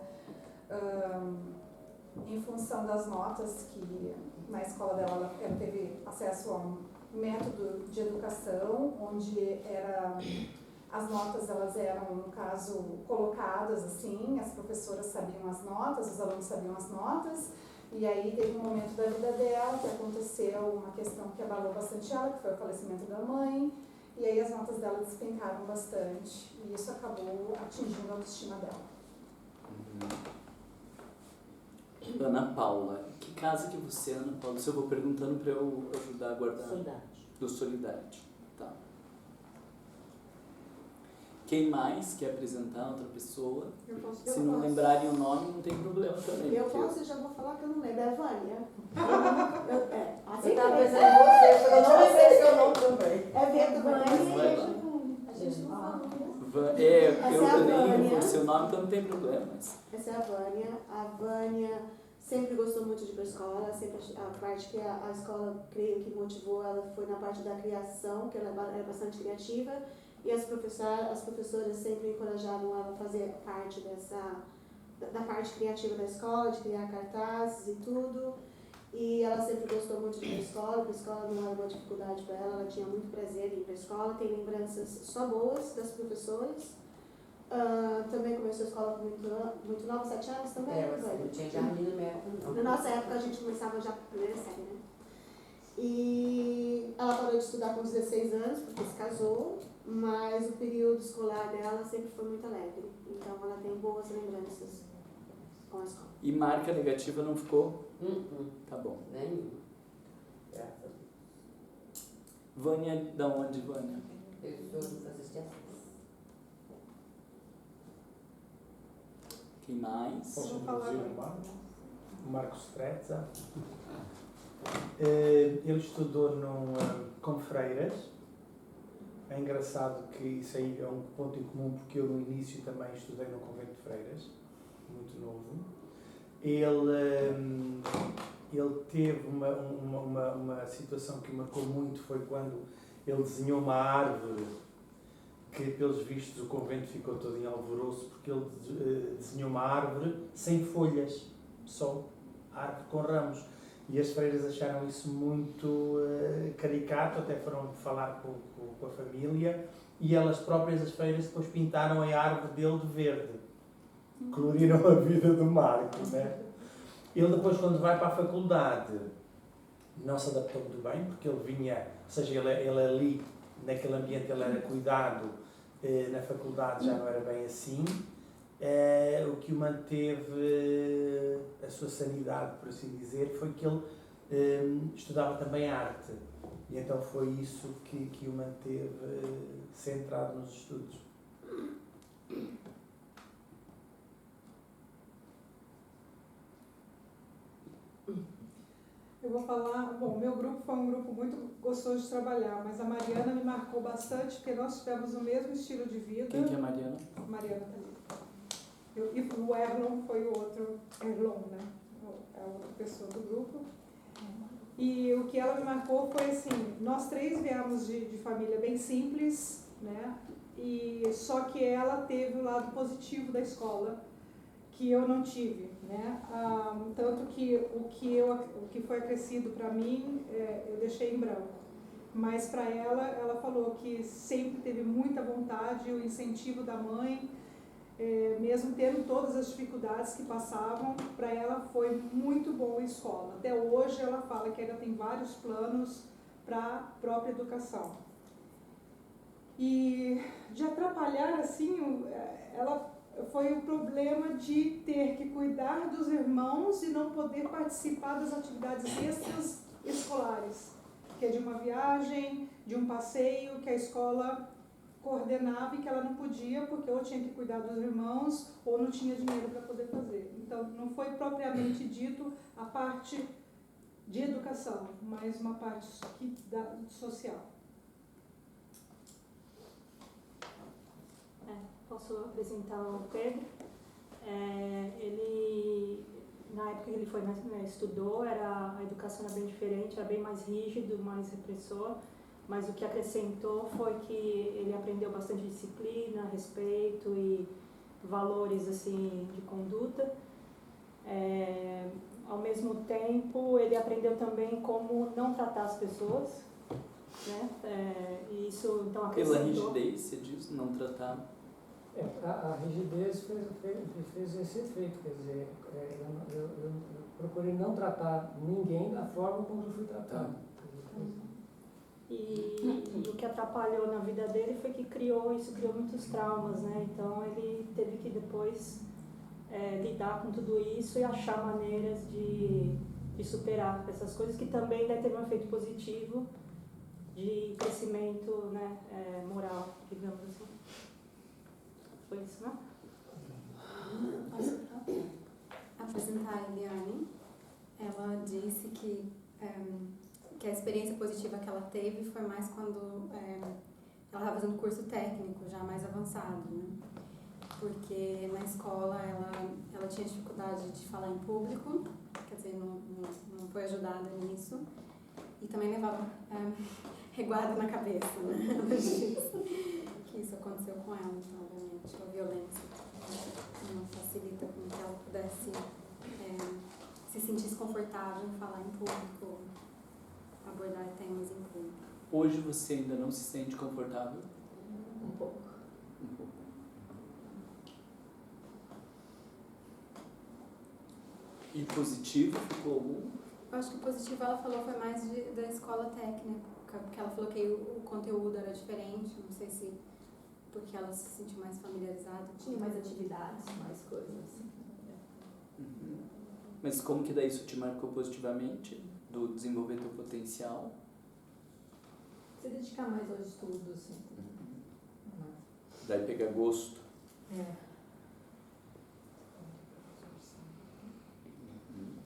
[SPEAKER 8] Em função das notas que na escola dela ela teve acesso a um método de educação onde as notas elas eram, no caso, colocadas assim, as professoras sabiam as notas, os alunos sabiam as notas, e aí teve um momento da vida dela que aconteceu uma questão que abalou bastante ela, que foi o falecimento da mãe, e aí as notas dela despencaram bastante, e isso acabou atingindo a autoestima dela.
[SPEAKER 1] Ana Paula, que casa que você é, Ana Paula? Se eu vou perguntando para eu ajudar a guardar.
[SPEAKER 3] Solidariedade.
[SPEAKER 1] Do Solidariedade, tá. Quem mais quer apresentar outra pessoa? Se não lembrarem o nome, não tem problema também.
[SPEAKER 10] Eu posso e já vou falar que eu não lembro. É a Vânia.
[SPEAKER 4] Você tá pensando em você, eu não sei seu
[SPEAKER 9] Eu também.
[SPEAKER 4] É Vânia
[SPEAKER 3] A gente não fala.
[SPEAKER 1] Eu
[SPEAKER 4] Essa é a
[SPEAKER 1] também
[SPEAKER 4] Vânia.
[SPEAKER 1] reforcei o nome, então não tem problema. Mas...
[SPEAKER 4] Essa é a Vânia. A Vânia sempre gostou muito de ir para a escola, sempre a parte que a escola, creio que motivou ela foi na parte da criação, que ela era bastante criativa, e as professoras sempre encorajavam ela a fazer parte da parte criativa da escola, de criar cartazes e tudo. E ela sempre gostou muito de ir para a escola não era uma dificuldade para ela tinha muito prazer em ir para a escola, tem lembranças só boas das professoras. Também começou a escola muito nova, 7 anos também?
[SPEAKER 3] Eu tinha jardim no meu.
[SPEAKER 4] Na nossa época a gente começava já a primeira série, né? E ela parou de estudar com 16 anos, porque se casou, mas o período escolar dela sempre foi muito alegre. Então ela tem boas lembranças com a escola.
[SPEAKER 1] E marca negativa não ficou? Tá bom.
[SPEAKER 3] Nenhuma.
[SPEAKER 1] Vânia, da onde, Vânia?
[SPEAKER 3] Eu sou do Francisco de Assis.
[SPEAKER 1] Quem mais?
[SPEAKER 9] Posso
[SPEAKER 10] Vou falar
[SPEAKER 9] introduzir
[SPEAKER 10] agora.
[SPEAKER 9] o Marcos Strezza. Ele estudou com freiras. É engraçado que isso aí é um ponto em comum, porque eu no início também estudei no convento de freiras, muito novo. Ele teve uma situação que marcou muito, foi quando ele desenhou uma árvore, que pelos vistos o convento ficou todo em alvoroço, porque ele desenhou uma árvore sem folhas, só árvore com ramos. E as freiras acharam isso muito caricato, até foram falar com a família, e elas próprias, as freiras, depois pintaram a árvore dele de verde. Coloriram a vida do Marco, né? Ele depois, quando vai para a faculdade, não se adaptou muito bem, porque ele vinha, ou seja, ele ali, naquele ambiente, ele era cuidado, na faculdade já não era bem assim. O que o manteve, a sua sanidade, por assim dizer, foi que ele estudava também arte. E então foi isso que o manteve centrado nos estudos.
[SPEAKER 10] Eu vou falar, bom, meu grupo foi um grupo muito gostoso de trabalhar, mas a Mariana me marcou bastante, porque nós tivemos o mesmo estilo de vida.
[SPEAKER 1] Quem que é a Mariana?
[SPEAKER 10] Mariana também. E o Erlon foi o outro, Erlon, né? É a outra pessoa do grupo. E o que ela me marcou foi assim, nós três viemos de família bem simples, né? E só que ela teve o lado positivo da escola, que eu não tive, né? Tanto que o que foi acrescido para mim, eu deixei em branco. Mas para ela falou que sempre teve muita vontade, o incentivo da mãe, mesmo tendo todas as dificuldades que passavam, para ela foi muito bom a escola. Até hoje ela fala que ainda tem vários planos para a própria educação. E de atrapalhar, assim, ela foi o problema de ter que cuidar dos irmãos e não poder participar das atividades extras escolares, que é de uma viagem, de um passeio que a escola coordenava e que ela não podia porque ou tinha que cuidar dos irmãos ou não tinha dinheiro para poder fazer. Então, não foi propriamente dito a parte de educação, mas uma parte social.
[SPEAKER 2] Posso apresentar o Pedro? Ele, na época que ele foi, estudou, a educação era bem diferente, era bem mais rígido, mais repressor, mas o que acrescentou foi que ele aprendeu bastante disciplina, respeito e valores assim, de conduta. Ao mesmo tempo, ele aprendeu também como não tratar as pessoas, né? E isso, então, acrescentou.
[SPEAKER 1] Pela rigidez, você diz, não tratar.
[SPEAKER 5] A rigidez fez esse efeito, quer dizer, eu procurei não tratar ninguém da forma como eu fui tratado.
[SPEAKER 2] E o que atrapalhou na vida dele foi que criou muitos traumas, né? Então ele teve que depois lidar com tudo isso e achar maneiras de superar essas coisas, que também deve ter um efeito positivo de crescimento, né, moral, digamos assim. Foi isso, né?
[SPEAKER 6] Posso apresentar a Eliane. Ela disse que que a experiência positiva que ela teve foi mais quando ela estava fazendo curso técnico, já mais avançado, né? Porque na escola ela tinha dificuldade de falar em público, quer dizer, não foi ajudada nisso, e também levava reguada na cabeça, né? Que isso aconteceu com ela, então, obviamente, a violência não facilita com que ela pudesse se sentir confortável em falar em público, abordar temas em público.
[SPEAKER 1] Hoje você ainda não se sente confortável?
[SPEAKER 4] Um pouco.
[SPEAKER 1] Um pouco. E positivo ficou algum?
[SPEAKER 6] Eu acho que o positivo ela falou foi mais da escola técnica, porque ela falou que o conteúdo era diferente, não sei se porque ela se sentiu mais familiarizada.
[SPEAKER 2] Tinha mais atividades, mais coisas.
[SPEAKER 1] Uhum. Mas como que daí isso te marcou positivamente? Do desenvolver teu potencial?
[SPEAKER 2] Se dedicar mais ao estudo, assim.
[SPEAKER 1] Daí pegar gosto?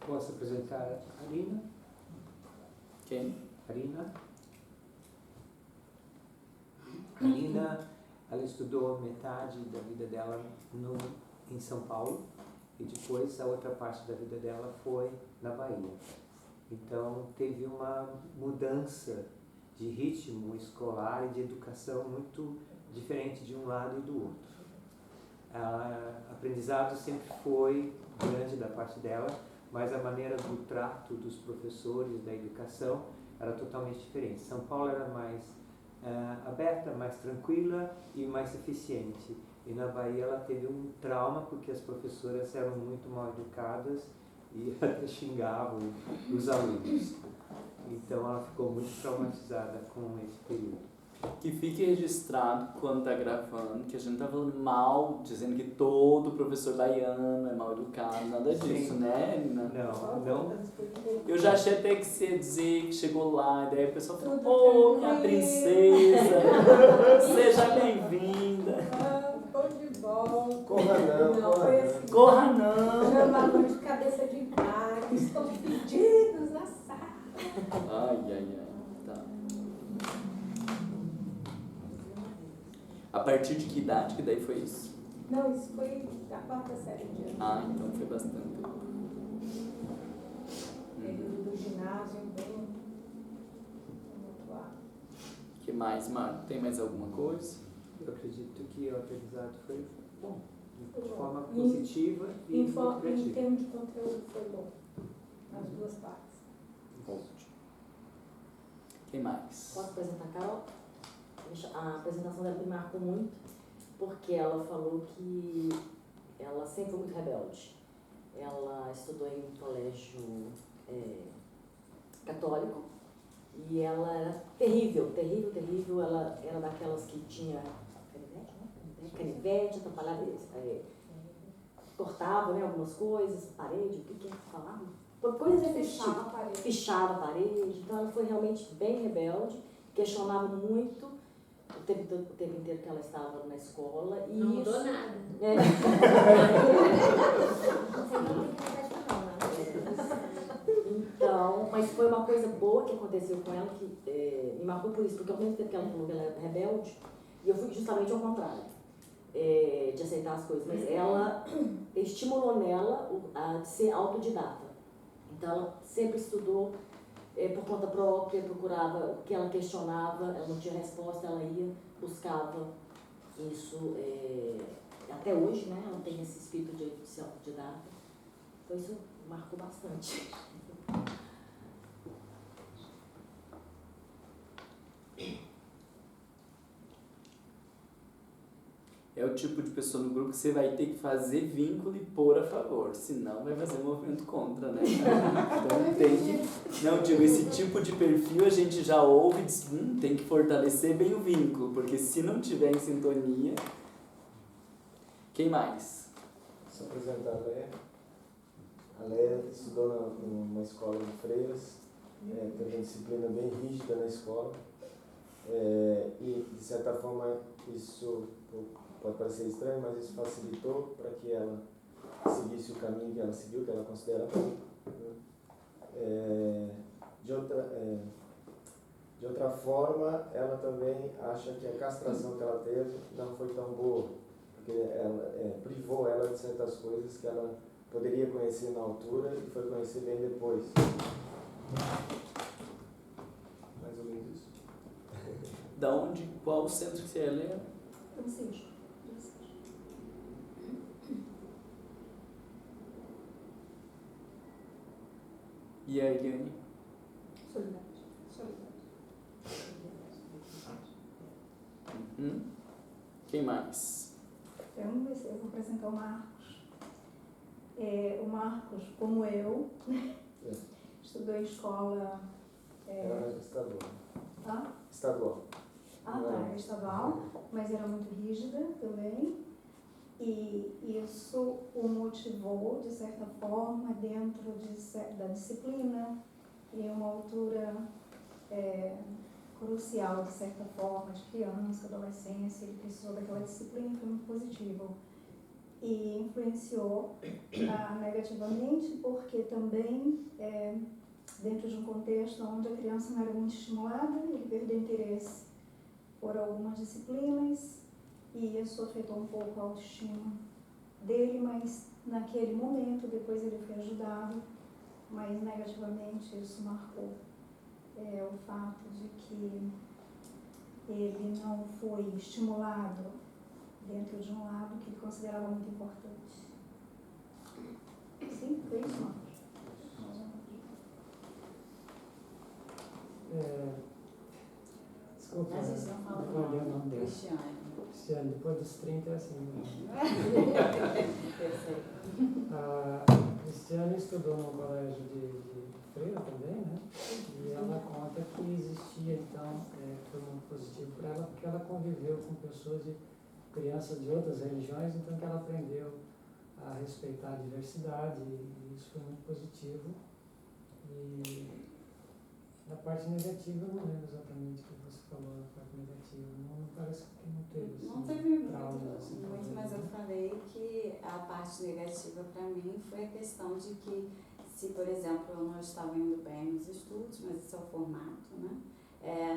[SPEAKER 11] Posso apresentar a Karina?
[SPEAKER 1] Quem?
[SPEAKER 11] Karina, ela estudou metade da vida dela em São Paulo e depois a outra parte da vida dela foi na Bahia. Então teve uma mudança de ritmo escolar e de educação muito diferente de um lado e do outro. O aprendizado sempre foi grande da parte dela, mas a maneira do trato dos professores, da educação, era totalmente diferente. São Paulo era mais aberta, mais tranquila e mais eficiente. E na Bahia ela teve um trauma porque as professoras eram muito mal educadas e até xingavam os alunos. Então ela ficou muito traumatizada com esse período.
[SPEAKER 1] Que fique registrado quando tá gravando, que a gente tá falando mal, dizendo que todo professor baiano é mal educado, nada disso, né, Nina?
[SPEAKER 11] Não.
[SPEAKER 1] Eu já achei até que você ia dizer que chegou lá, e daí a pessoa falou, minha princesa, seja bem-vinda.
[SPEAKER 8] Tô de volta.
[SPEAKER 9] Corra não,
[SPEAKER 8] Foi assim.
[SPEAKER 1] Corra não.
[SPEAKER 8] Chamava de cabeça de vaca, estão pedidos na sala.
[SPEAKER 1] Ai, tá. A partir de que idade que daí foi isso?
[SPEAKER 8] Não, isso foi da 4ª série em diante.
[SPEAKER 1] Ah, então foi bastante.
[SPEAKER 8] Período do ginásio, bem atuado.
[SPEAKER 1] Que mais, Marco? Tem mais alguma coisa?
[SPEAKER 11] Eu acredito que o aprendizado foi bom, de
[SPEAKER 8] Foi bom.
[SPEAKER 11] forma positiva e muito
[SPEAKER 8] Em
[SPEAKER 11] criativa.
[SPEAKER 8] termos de conteúdo foi bom, as duas partes.
[SPEAKER 1] Ótimo. Quem mais?
[SPEAKER 12] Posso apresentar a Carol? A apresentação dela me marcou muito, porque ela falou que ela sempre foi muito rebelde. Ela estudou em um colégio católico e ela era terrível. Ela era daquelas que tinha canivete, atrapalhava, cortava, né, algumas coisas, parede, o que falava? Coisas desse tipo. Pichava a parede. Então ela foi realmente bem rebelde, questionava muito o tempo inteiro que ela estava na escola. E
[SPEAKER 3] Não mudou nada.
[SPEAKER 12] Então, mas foi uma coisa boa que aconteceu com ela, que me marcou por isso, porque ao mesmo tempo que ela falou que ela era rebelde, e eu fui justamente ao contrário, de aceitar as coisas, mas ela estimulou nela a ser autodidata. Então ela sempre estudou por conta própria, procurava o que ela questionava, ela não tinha resposta, ela ia, buscava isso, até hoje, né, ela tem esse espírito de ser autodidata, então isso marcou bastante.
[SPEAKER 1] É o tipo de pessoa no grupo que você vai ter que fazer vínculo e pôr a favor, senão vai fazer um movimento contra, né? Então tem que... Não, digo, esse tipo de perfil a gente já ouve e diz, tem que fortalecer bem o vínculo, porque se não tiver em sintonia... Quem mais?
[SPEAKER 13] Se apresentar a Léa. A Léa estudou numa escola de freiras, teve uma disciplina bem rígida na escola, e de certa forma isso pode parecer estranho, mas isso facilitou para que ela seguisse o caminho que ela seguiu, que ela considera bom. De outra forma, ela também acha que a castração que ela teve não foi tão boa, porque ela privou ela de certas coisas que ela poderia conhecer na altura e foi conhecer bem depois. Mais ou menos isso.
[SPEAKER 1] Da onde, qual centro que ela é?
[SPEAKER 8] Francisco.
[SPEAKER 1] E a Eliane?
[SPEAKER 8] Solidariedade.
[SPEAKER 1] Quem mais?
[SPEAKER 8] Eu vou apresentar o Marcos. O Marcos, como eu, estudou em escola...
[SPEAKER 13] Era estadual.
[SPEAKER 8] Tá?
[SPEAKER 13] Estadual.
[SPEAKER 8] Tá, é estadual, mas era muito rígida também. E isso o motivou, de certa forma, dentro da disciplina, em uma altura crucial, de certa forma, de criança, adolescência. Ele precisou daquela disciplina, foi muito positivo. E influenciou negativamente, porque também, dentro de um contexto onde a criança não era muito estimulada, ele perdeu interesse por algumas disciplinas, e isso afetou um pouco a autoestima dele, mas naquele momento, depois ele foi ajudado, mas negativamente isso marcou o fato de que ele não foi estimulado dentro de um lado que ele considerava muito importante. Sim, foi isso, Marcos.
[SPEAKER 5] Desculpa,
[SPEAKER 12] Mas isso não fala
[SPEAKER 5] não olhei o nome dele.
[SPEAKER 12] Cristiane,
[SPEAKER 5] depois dos 30 é assim. Né? A Cristiane estudou no colégio de Freira também, né? E ela conta que existia, então, foi muito positivo para ela, porque ela conviveu com pessoas crianças de outras religiões, então que ela aprendeu a respeitar a diversidade, e isso foi muito positivo. E na parte negativa, eu não lembro exatamente o que você falou na parte negativa, não parece que não teve. Assim,
[SPEAKER 6] não teve
[SPEAKER 5] traumas, assim,
[SPEAKER 6] muito, mas eu falei que a parte negativa para mim foi a questão de que, se por exemplo eu não estava indo bem nos estudos, mas esse é o formato, né?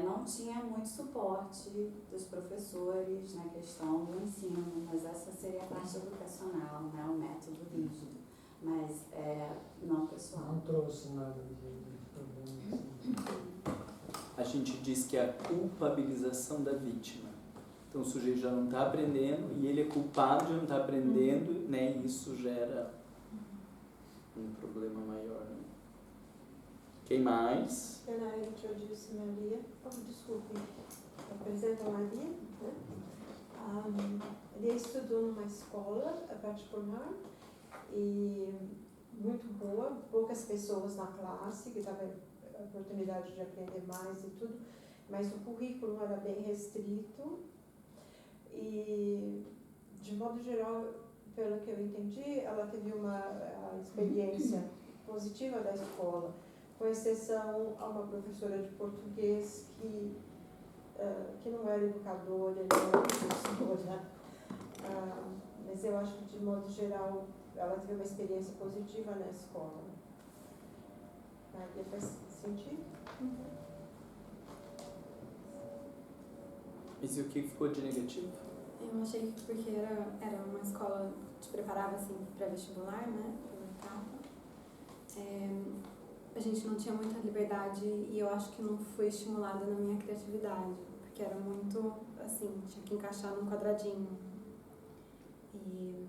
[SPEAKER 6] Não tinha muito suporte dos professores na questão do ensino, mas essa seria a parte educacional, né? O método rígido, mas não pessoal.
[SPEAKER 5] Não trouxe nada de problema.
[SPEAKER 1] A gente diz que é a culpabilização da vítima. Então o sujeito já não está aprendendo e ele é culpado de não estar aprendendo, né? E isso gera um problema maior. Né? Quem mais?
[SPEAKER 14] Can I introduce Maria? Oh, desculpe. Apresenta a Maria. Né? Ele estudou numa escola particular e muito boa, poucas pessoas na classe, que dava a oportunidade de aprender mais e tudo, mas o currículo era bem restrito e, de modo geral, pelo que eu entendi, ela teve uma experiência positiva da escola, com exceção a uma professora de português que não era educadora, não era professora, mas eu acho que, de modo geral, ela teve uma experiência positiva na escola. Faz sentido?
[SPEAKER 1] E o que ficou de negativo?
[SPEAKER 6] Eu achei que porque era uma escola que te preparava assim para vestibular, né? Pela etapa. A gente não tinha muita liberdade e eu acho que não foi estimulada na minha criatividade, porque era muito assim, tinha que encaixar num quadradinho. E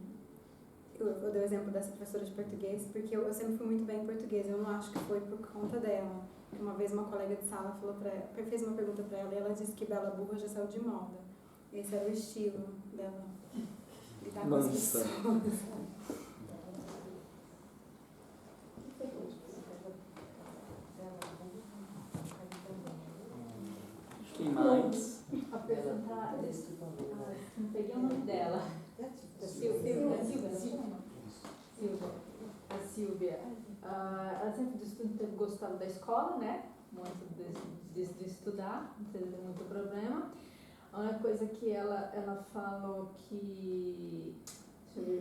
[SPEAKER 6] eu dei o exemplo dessa professora de português, porque eu sempre fui muito bem em português, eu não acho que foi por conta dela. Uma vez uma colega de sala fez uma pergunta para ela e ela disse que Bela Burra já saiu de moda. Esse era o estilo dela, lidar com as pessoas.
[SPEAKER 1] Quem mais?
[SPEAKER 15] Apresentar. Não peguei o nome dela. A Silvia. Ela sempre disse que teve gostado da escola, né? Muito de estudar, não teve muito problema. A única coisa que ela falou que...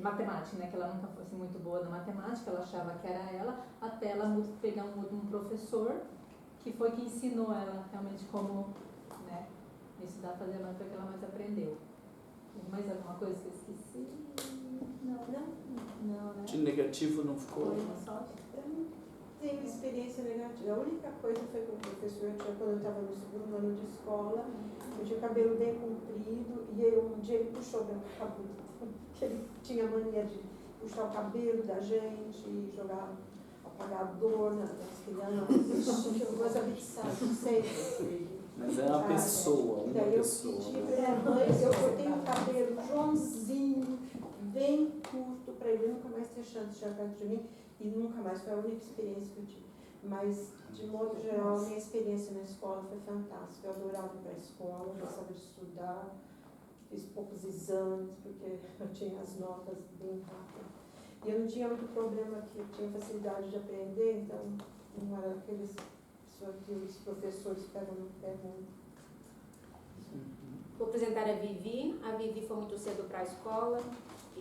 [SPEAKER 15] matemática, né? Que ela nunca fosse muito boa na matemática, ela achava que era ela, até ela pegar um professor que foi que ensinou ela realmente como, né, estudar, fazer mais, foi que ela mais aprendeu. Tem mais alguma coisa que eu esqueci? Não, né?
[SPEAKER 1] De negativo não ficou?
[SPEAKER 14] Tenho experiência negativa. A única coisa foi com o professor, quando eu estava no segundo ano de escola, eu tinha o cabelo bem comprido e um dia ele puxou meu cabelo. Ele tinha mania de puxar o cabelo da gente e jogar apagador nas crianças, coisa abissada, não sei.
[SPEAKER 1] Mas é uma pessoa, uma
[SPEAKER 14] Daí
[SPEAKER 1] pessoa.
[SPEAKER 14] Eu pedi para minha mãe, eu cortei o cabelo Joãozinho, bem curto, para ele nunca mais ter chance de chegar perto de mim. E nunca mais, foi a única experiência que eu tive. Mas, de modo geral, a minha experiência na escola foi fantástica. Eu adorava ir para a escola, gostava de estudar, fiz poucos exames, porque eu tinha as notas bem rápidas. E eu não tinha muito problema, que eu tinha facilidade de aprender, então não era aqueles que os professores pegam no pé muito.
[SPEAKER 3] Vou apresentar a Vivi. A Vivi foi muito cedo para a escola.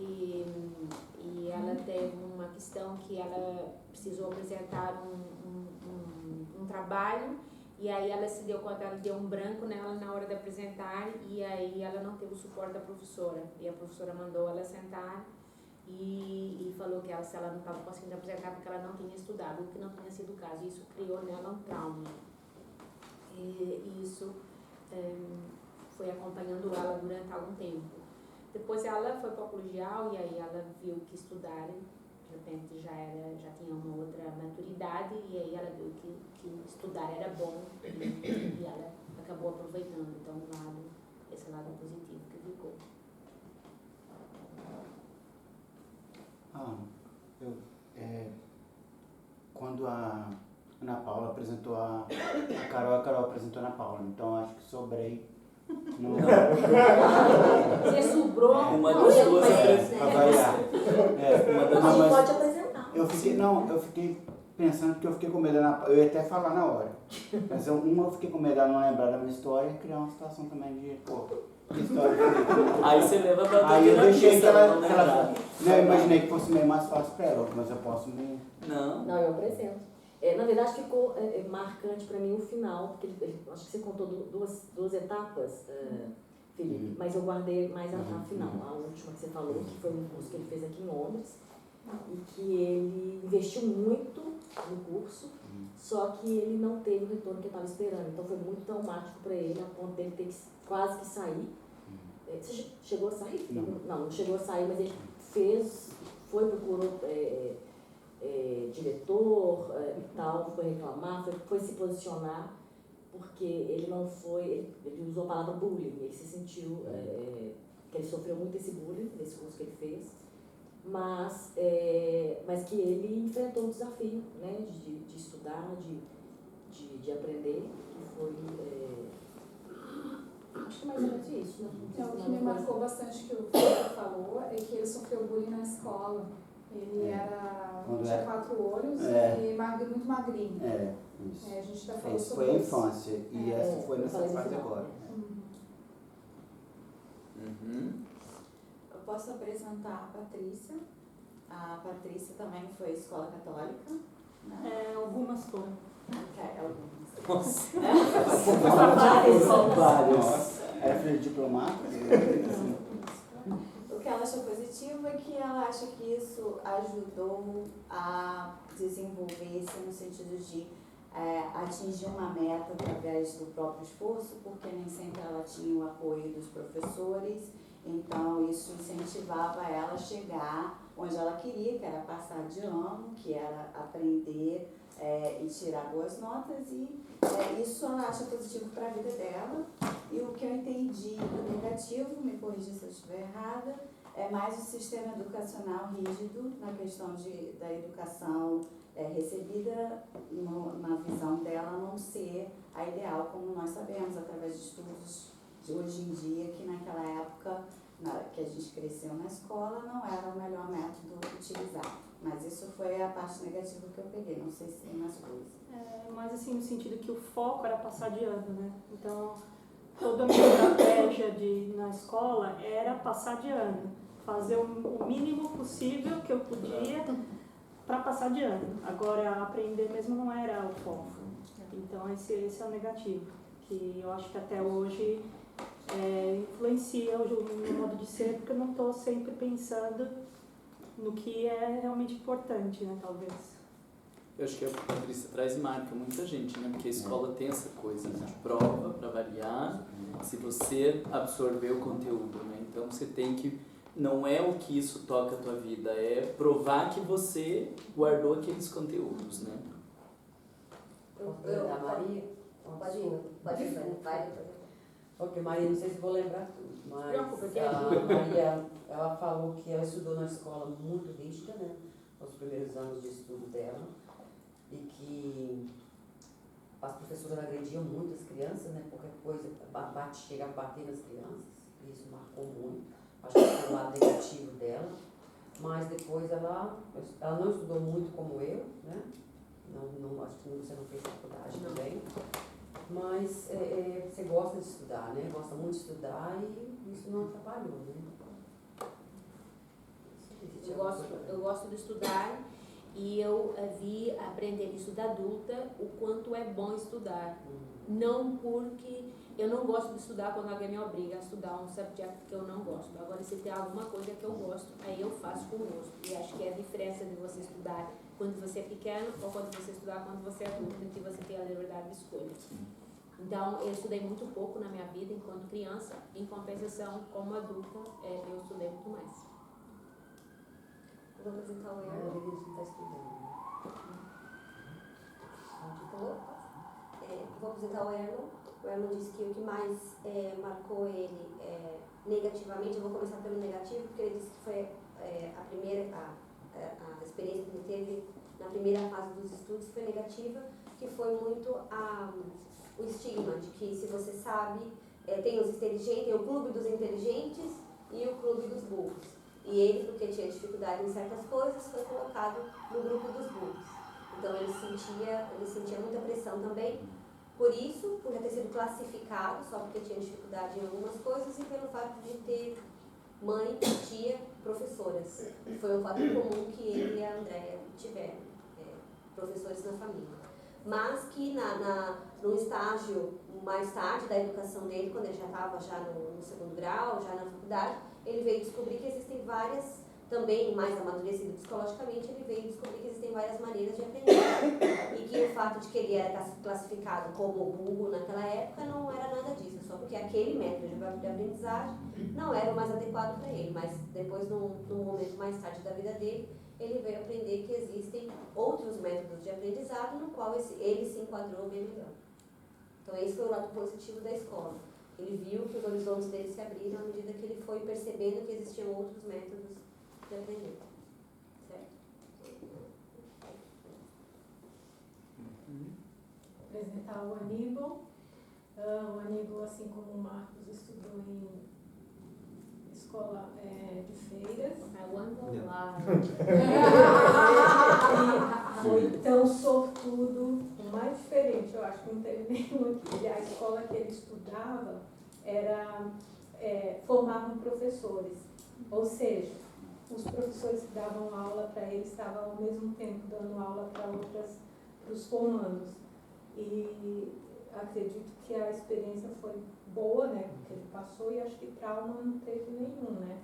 [SPEAKER 3] E ela teve uma questão que ela precisou apresentar um trabalho e aí ela se deu conta, ela deu um branco nela na hora de apresentar e aí ela não teve o suporte da professora e a professora mandou ela sentar e falou que se ela não estava conseguindo apresentar porque ela não tinha estudado, o que não tinha sido o caso, isso criou nela um trauma e isso foi acompanhando ela durante algum tempo. Depois ela foi para o colegial e aí ela viu que estudar, de repente já tinha uma outra maturidade e aí ela viu que estudar era bom e ela acabou aproveitando. Então, esse lado positivo que ficou.
[SPEAKER 7] Quando a Ana Paula apresentou a Carol apresentou a Ana Paula, então acho que sobrei. Não.
[SPEAKER 12] Você sobrou
[SPEAKER 1] uma das duas
[SPEAKER 12] Mas pode apresentar.
[SPEAKER 7] Eu fiquei pensando que eu fiquei com medo, eu ia até falar na hora. Mas eu fiquei com medo de não lembrar da minha história e criar uma situação também de, que história que
[SPEAKER 1] aí você leva pra
[SPEAKER 7] aí eu deixei que ela
[SPEAKER 1] eu
[SPEAKER 7] imaginei que fosse meio mais fácil pra ela, mas eu posso me...
[SPEAKER 12] Não, eu apresento. Na verdade ficou marcante para mim o final, porque acho que você contou duas etapas, Felipe, mas eu guardei mais a final, a última que você falou, que foi um curso que ele fez aqui em Londres, e que ele investiu muito no curso, só que ele não teve o retorno que ele estava esperando, então foi muito traumático para ele, a ponto dele ter quase que sair. Você chegou a sair? Não chegou a sair, mas ele procurou diretor e tal, foi reclamar, foi se posicionar, porque ele usou a palavra bullying, ele se sentiu que ele sofreu muito esse bullying, nesse curso que ele fez, mas que ele enfrentou um desafio, né, de estudar, de aprender, que foi, acho que mais ou menos isso, né?
[SPEAKER 8] Então, o que me marcou bastante que o Felipe falou é que ele sofreu bullying na escola. Ele tinha 4 olhos e muito magrinho. A gente já falou
[SPEAKER 7] Esse
[SPEAKER 8] sobre
[SPEAKER 7] foi a
[SPEAKER 8] isso.
[SPEAKER 7] infância e essa foi nessa fase agora.
[SPEAKER 16] Eu posso apresentar a Patrícia. A Patrícia também foi escola católica, né?
[SPEAKER 2] Algumas foram.
[SPEAKER 16] Algumas.
[SPEAKER 7] Várias. Era filha de diplomata?
[SPEAKER 16] O que ela achou positivo é que ela acha que isso ajudou a desenvolver-se no sentido de atingir uma meta através do próprio esforço, porque nem sempre ela tinha o apoio dos professores, então isso incentivava ela a chegar onde ela queria, que era passar de ano, que era aprender e tirar boas notas, e isso ela acha positivo para a vida dela. E o que eu entendi do negativo, me corrija se eu estiver errada, é mais o sistema educacional rígido na questão da educação recebida, na visão dela não ser a ideal, como nós sabemos, através de estudos de hoje em dia, que naquela época que a gente cresceu na escola não era o melhor método utilizado. Mas isso foi a parte negativa que eu peguei, não sei se tem mais coisas.
[SPEAKER 2] Mas assim, no sentido que o foco era passar de ano, né? Então, toda a minha estratégia na escola era passar de ano, fazer o mínimo possível que eu podia para passar de ano. Agora, aprender mesmo não era o foco. Então esse é o negativo, que eu acho que até hoje influencia o meu modo de ser, porque eu não estou sempre pensando no que é realmente importante, né, talvez.
[SPEAKER 1] Eu acho que a Patrícia traz e marca muita gente, né? Porque a escola tem essa coisa de prova, para variar, se você absorver o conteúdo, né? Então você tem que, não é o que isso toca a tua vida, é provar que você guardou aqueles conteúdos, né?
[SPEAKER 17] A Maria?
[SPEAKER 4] Pode ir, vai.
[SPEAKER 17] Ok, Maria, não sei se vou lembrar tudo, mas
[SPEAKER 4] Preocupa,
[SPEAKER 17] a Maria, ela falou que ela estudou na escola muito rígida, né? Nos primeiros anos de estudo dela, e que as professoras agrediam muito as crianças, né? Qualquer coisa, chegava a bater nas crianças, e isso marcou muito. Acho que foi o lado negativo dela, mas depois ela não estudou muito como eu, né? Não, acho que você não fez faculdade também, mas você gosta de estudar, né? Gosta muito de estudar e isso não atrapalhou, né?
[SPEAKER 3] Eu gosto de estudar e eu vi aprender isso da adulta o quanto é bom estudar. Não porque eu não gosto de estudar quando alguém me obriga a estudar um subject que eu não gosto. Agora, se tem alguma coisa que eu gosto, aí eu faço com gosto. E acho que é a diferença de você estudar quando você é pequeno ou quando você estudar quando você é adulto, em que você tem a liberdade de escolha. Então, eu estudei muito pouco na minha vida enquanto criança. Em compensação, como adulta, eu estudei muito mais.
[SPEAKER 4] Vou apresentar o Erno.
[SPEAKER 17] A gente está estudando.
[SPEAKER 4] Vou apresentar o Erno. O Erno disse que o que mais marcou ele negativamente, eu vou começar pelo negativo, porque ele disse que foi a experiência que ele teve na primeira fase dos estudos foi negativa, que foi muito o estigma de que, se você sabe, tem os inteligentes, tem o clube dos inteligentes e o clube dos burros. E ele, porque tinha dificuldade em certas coisas, foi colocado no grupo dos burros. Então ele sentia muita pressão também, por isso, por ter sido classificado, só porque tinha dificuldade em algumas coisas, e pelo fato de ter mãe, tia, professoras. Foi um fato comum que ele e a Andréia tiveram, professores na família. Mas que no estágio mais tarde da educação dele, quando ele já estava no segundo grau, já na faculdade, ele veio descobrir que existem várias, também mais amadurecido psicologicamente, ele veio descobrir que existem várias maneiras de aprender. E que o fato de que ele era classificado como burro naquela época não era nada disso, só porque aquele método de aprendizagem não era o mais adequado para ele. Mas depois, num momento mais tarde da vida dele, ele veio aprender que existem outros métodos de aprendizado no qual ele se enquadrou bem melhor. Então esse foi o lado positivo da escola. Ele viu que os horizontes dele se abriram à medida que ele foi percebendo que existiam outros métodos de aprender. Certo?
[SPEAKER 10] Apresentar o Aníbal. O Aníbal, assim como o Marcos, estudou em escola de feiras. Foi tão sortudo, o mais diferente, eu acho que não teve nenhum aqui. A escola que ele estudava formavam professores, ou seja, os professores que davam aula para ele estavam ao mesmo tempo dando aula para os formandos. E acredito que a experiência foi boa, né, porque ele passou, e acho que trauma não teve nenhum, né.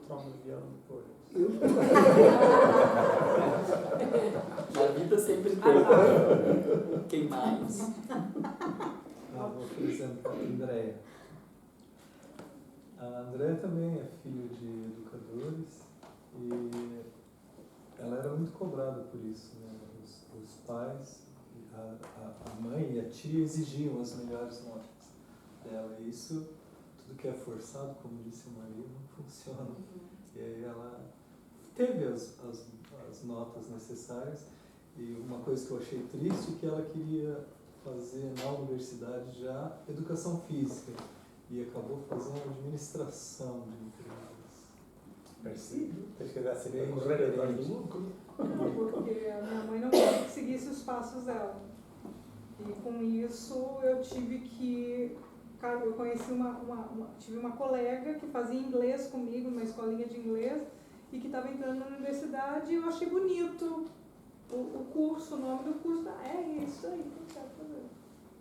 [SPEAKER 9] Trauma vieram depois.
[SPEAKER 1] Na vida sempre tem. Quem mais?
[SPEAKER 18] Vou apresentar a Andréia. A Andréia também é filha de educadores e ela era muito cobrada por isso, né? Os pais, a mãe e a tia exigiam as melhores notas dela. E isso, tudo que é forçado, como disse a Maria, não funciona. E aí ela teve as notas necessárias, e uma coisa que eu achei triste é que ela queria fazer na universidade já educação física e acabou fazendo administração de empresas.
[SPEAKER 9] Parecido? Tem que dar sempre correr atrás do lucro.
[SPEAKER 10] Porque a minha mãe não queria que seguisse os passos dela. E com isso eu tive que... Eu conheci tive uma colega que fazia inglês comigo, numa escolinha de inglês, e que estava entrando na universidade, e eu achei bonito o curso, o nome do curso. É isso aí que eu quero fazer.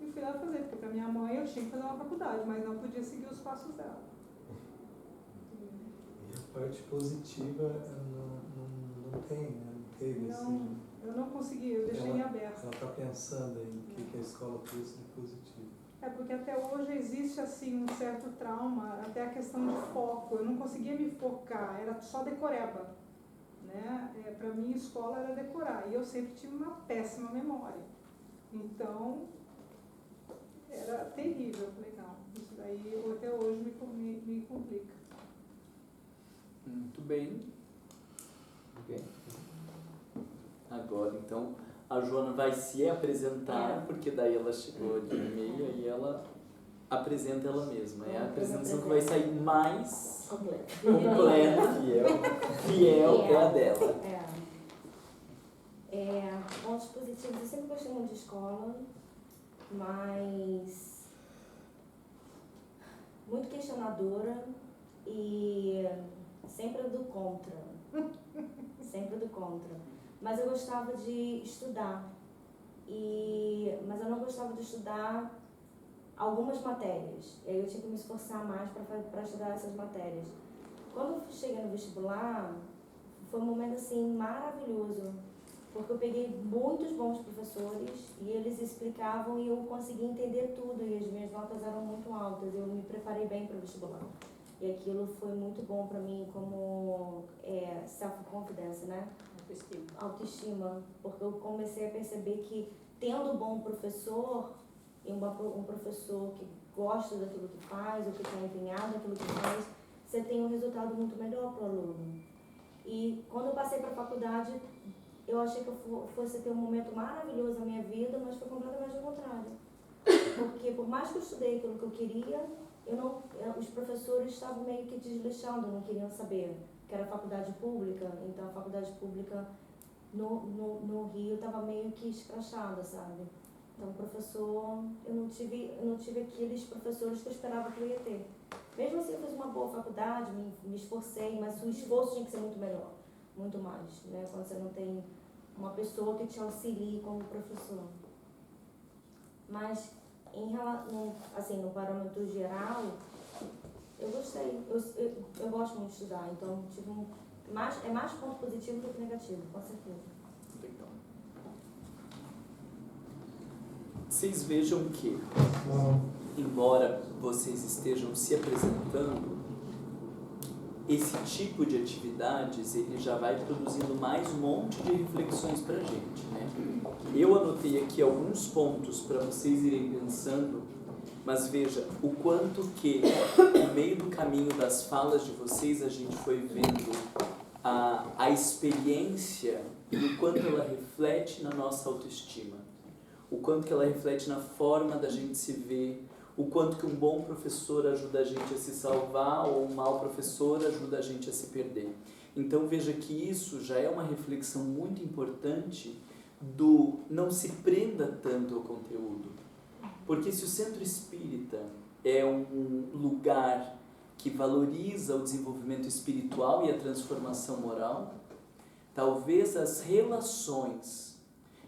[SPEAKER 10] E fui lá fazer, porque para minha mãe eu tinha que fazer uma faculdade, mas não podia seguir os passos dela.
[SPEAKER 18] E a parte positiva não tem, né? Não teve, assim.
[SPEAKER 10] Eu não consegui, eu deixei em aberto.
[SPEAKER 18] Ela está pensando em que a escola trouxe de positivo.
[SPEAKER 10] É porque até hoje existe assim um certo trauma, até a questão de foco. Eu não conseguia me focar, era só decoreba, né? Para mim, escola era decorar, e eu sempre tive uma péssima memória. Então, era terrível. Eu falei, não, isso daí até hoje me complica.
[SPEAKER 1] Muito bem. Agora, então, a Joana vai se apresentar, porque daí ela chegou de e-mail e ela apresenta ela mesma. É a apresentação que vai sair mais completa, fiel é a dela.
[SPEAKER 4] Pontos positivos, eu sempre gostei muito de escola, mas muito questionadora e sempre do contra. Sempre do contra. Mas eu gostava de estudar, mas eu não gostava de estudar algumas matérias. E aí eu tinha que me esforçar mais para estudar essas matérias. Quando eu cheguei no vestibular, foi um momento assim maravilhoso, porque eu peguei muitos bons professores e eles explicavam e eu consegui entender tudo, e as minhas notas eram muito altas. Eu me preparei bem para o vestibular. E aquilo foi muito bom para mim como self-confidence, né? Autoestima. Porque eu comecei a perceber que tendo um bom professor, e um professor que gosta daquilo que faz, ou que está empenhado naquilo que faz, você tem um resultado muito melhor para o aluno. E quando eu passei para a faculdade, eu achei que eu fosse ter um momento maravilhoso na minha vida, mas foi completamente ao contrário. Porque por mais que eu estudei aquilo que eu queria, os professores estavam meio que desleixando, não queriam saber, que era faculdade pública. Então a faculdade pública no Rio estava meio que escrachada, sabe? Então professor, eu não tive aqueles professores que eu esperava que eu ia ter. Mesmo assim eu fiz uma boa faculdade, me esforcei, mas o esforço tinha que ser muito melhor, muito mais, né? Quando você não tem uma pessoa que te auxilie como professor. Mas no parâmetro geral, eu gostei. Eu gosto muito de estudar, então é mais ponto positivo do que negativo, com certeza.
[SPEAKER 1] Então, vocês vejam que, embora vocês estejam se apresentando, esse tipo de atividades ele já vai produzindo mais um monte de reflexões para a gente, né? Eu anotei aqui alguns pontos para vocês irem pensando, mas veja o quanto que no meio do caminho das falas de vocês a gente foi vendo a experiência e o quanto ela reflete na nossa autoestima, o quanto que ela reflete na forma da gente se ver, o quanto que um bom professor ajuda a gente a se salvar ou um mau professor ajuda a gente a se perder. Então veja que isso já é uma reflexão muito importante do não se prenda tanto ao conteúdo. Porque se o centro espírita é um lugar que valoriza o desenvolvimento espiritual e a transformação moral, talvez as relações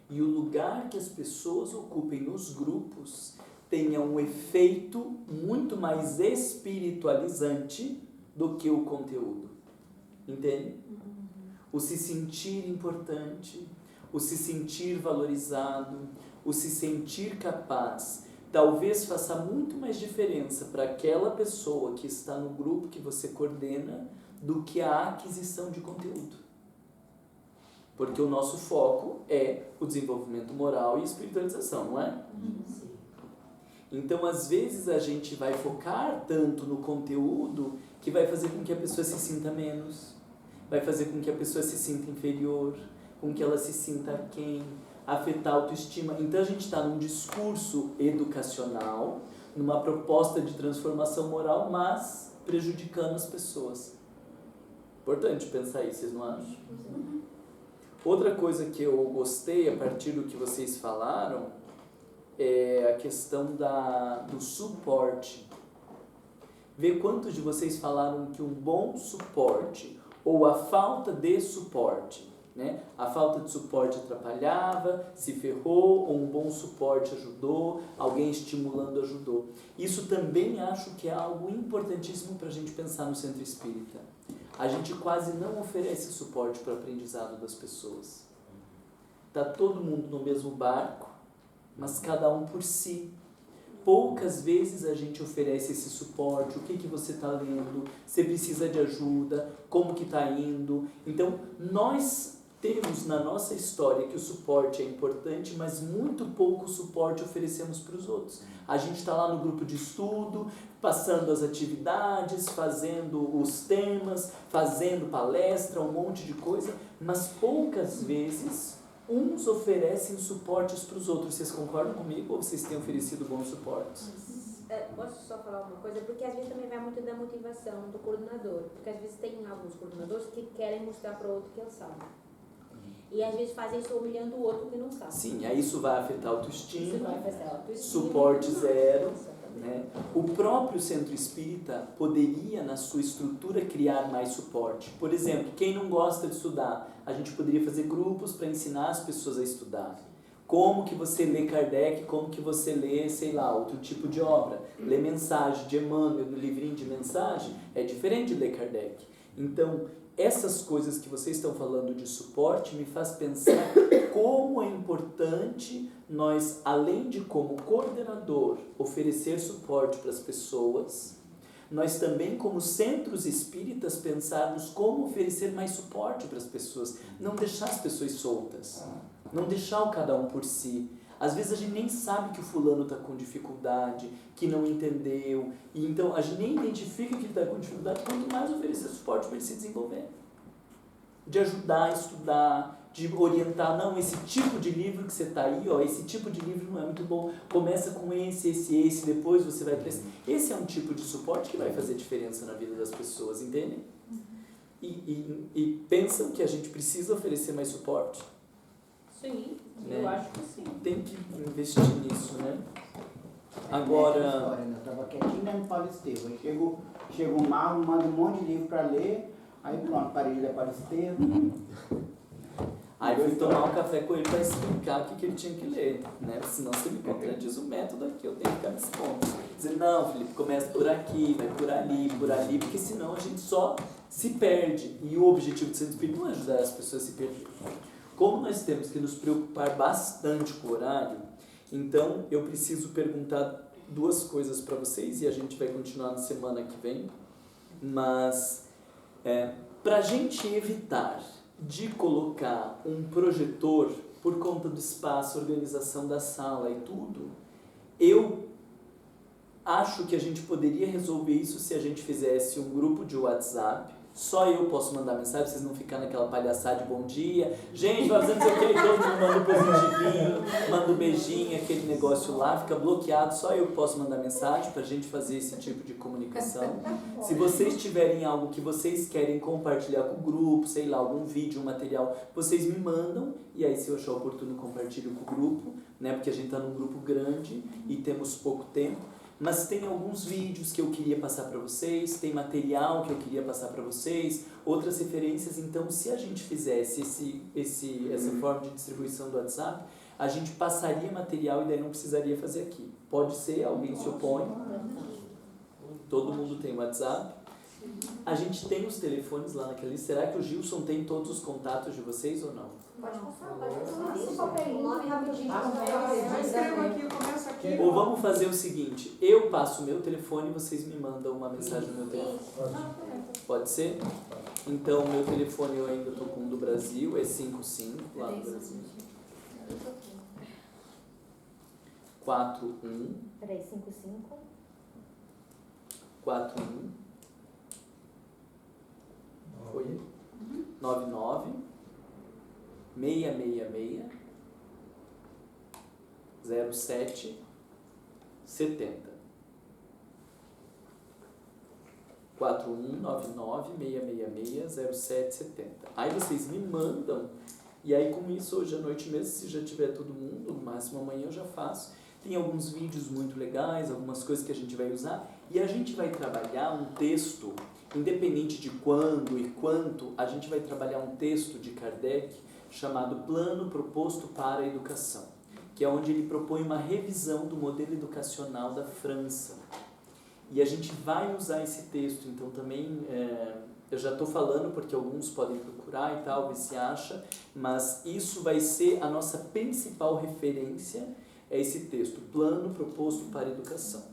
[SPEAKER 1] e o lugar que as pessoas ocupem nos grupos tenha um efeito muito mais espiritualizante do que o conteúdo. Entende? O se sentir importante, o se sentir valorizado, o se sentir capaz, talvez faça muito mais diferença para aquela pessoa que está no grupo que você coordena do que a aquisição de conteúdo. Porque o nosso foco é o desenvolvimento moral e espiritualização, não é?
[SPEAKER 12] Sim.
[SPEAKER 1] Então, às vezes, a gente vai focar tanto no conteúdo que vai fazer com que a pessoa se sinta menos, vai fazer com que a pessoa se sinta inferior, com que ela se sinta aquém, afetar a autoestima. Então, a gente está num discurso educacional, numa proposta de transformação moral, mas prejudicando as pessoas. Importante pensar isso, vocês não acham? Outra coisa que eu gostei, a partir do que vocês falaram, é a questão do suporte. Ver quantos de vocês falaram que um bom suporte ou a falta de suporte. Né? A falta de suporte atrapalhava, se ferrou, ou um bom suporte ajudou, alguém estimulando ajudou. Isso também acho que é algo importantíssimo para a gente pensar no centro espírita. A gente quase não oferece suporte para o aprendizado das pessoas. Está todo mundo no mesmo barco, mas cada um por si. Poucas vezes a gente oferece esse suporte, o que você está lendo, você precisa de ajuda, como que está indo. Então, nós temos na nossa história que o suporte é importante, mas muito pouco suporte oferecemos para os outros. A gente está lá no grupo de estudo, passando as atividades, fazendo os temas, fazendo palestra, um monte de coisa, mas poucas vezes uns oferecem suportes para os outros. Vocês concordam comigo ou vocês têm oferecido bons suportes?
[SPEAKER 3] Posso só falar uma coisa? Porque às vezes também vai muito da motivação do coordenador. Porque às vezes tem alguns coordenadores que querem mostrar para o outro que ele sabe. E às vezes fazem isso humilhando o outro que não sabe.
[SPEAKER 1] Sim, aí isso vai afetar a autoestima,
[SPEAKER 3] Isso vai afetar a autoestima.
[SPEAKER 1] Suporte zero. Né? O próprio centro espírita poderia, na sua estrutura, criar mais suporte. Por exemplo, quem não gosta de estudar, a gente poderia fazer grupos para ensinar as pessoas a estudar. Como que você lê Kardec, como que você lê, sei lá, outro tipo de obra. Ler Mensagem de Emmanuel no livrinho de mensagem é diferente de ler Kardec. Então, essas coisas que vocês estão falando de suporte me faz pensar como é importante nós, além de como coordenador, oferecer suporte para as pessoas, nós também, como centros espíritas, pensarmos como oferecer mais suporte para as pessoas. Não deixar as pessoas soltas. Não deixar o cada um por si. Às vezes a gente nem sabe que o fulano está com dificuldade, que não entendeu, e então a gente nem identifica que ele está com dificuldade, quanto mais oferecer suporte para ele se desenvolver. De ajudar a estudar, de orientar, não, esse tipo de livro que você está aí, ó, esse tipo de livro não é muito bom, começa com esse, depois você vai para esse. Esse é um tipo de suporte que vai fazer diferença na vida das pessoas, entendem? E pensam que a gente precisa oferecer mais suporte.
[SPEAKER 3] Sim,
[SPEAKER 1] né?
[SPEAKER 3] eu acho que sim.
[SPEAKER 1] Tem que investir nisso, né? Agora...
[SPEAKER 7] Eu estava quietinho dentro do Paulo Estevam. Aí chega um mago, manda um monte de livro para ler, aí pronto, parei de ler Paulo Estevam.
[SPEAKER 1] Aí fui tomar um café com ele para explicar o que ele tinha que ler, né? Senão você me contradiz o método aqui, eu tenho que ficar nesse ponto. Dizer, não, Felipe, começa por aqui, vai por ali, porque senão a gente só se perde. E o objetivo do Centro Espírita não é ajudar as pessoas a se perderem. Como nós temos que nos preocupar bastante com o horário, então eu preciso perguntar duas coisas para vocês e a gente vai continuar na semana que vem. Mas, para a gente evitar de colocar um projetor por conta do espaço, organização da sala e tudo, eu acho que a gente poderia resolver isso se a gente fizesse um grupo de WhatsApp. Só eu posso mandar mensagem, vocês não ficarem naquela palhaçada de bom dia. Gente, vai fazendo o que, todo mundo manda um positivinho, manda um beijinho, aquele negócio lá, fica bloqueado. Só eu posso mandar mensagem pra gente fazer esse tipo de comunicação. Se vocês tiverem algo que vocês querem compartilhar com o grupo, sei lá, algum vídeo, um material, vocês me mandam. E aí, se eu achar oportuno, compartilho com o grupo, né? Porque a gente tá num grupo grande e temos pouco tempo. Mas tem alguns vídeos que eu queria passar para vocês, tem material que eu queria passar para vocês, outras referências. Então, se a gente fizesse essa forma de distribuição do WhatsApp, a gente passaria material e daí não precisaria fazer aqui. Pode ser, alguém se opõe. Todo mundo tem WhatsApp. A gente tem os telefones lá naquela lista. Será que o Gilson tem todos os contatos de vocês ou não?
[SPEAKER 4] Pode passar, o nome rapidinho.
[SPEAKER 1] Ou vamos fazer o seguinte, eu passo o meu telefone e vocês me mandam uma mensagem no meu telefone. Pode ser? Então, o meu telefone eu ainda estou com um do Brasil, é 55, lá do Brasil. 41.
[SPEAKER 4] Peraí, 55.
[SPEAKER 1] 41. Foi? 99. 666 07 70 4199 666 0770. Aí vocês me mandam e aí com isso hoje à noite mesmo, se já tiver todo mundo, no máximo amanhã eu já faço. Tem alguns vídeos muito legais, algumas coisas que a gente vai usar e a gente vai trabalhar um texto independente de quando e quanto, a gente vai trabalhar um texto de Kardec chamado Plano Proposto para a Educação, que é onde ele propõe uma revisão do modelo educacional da França. E a gente vai usar esse texto, então também, eu já estou falando porque alguns podem procurar e tal, ver se acha, mas isso vai ser a nossa principal referência, é esse texto, Plano Proposto para a Educação.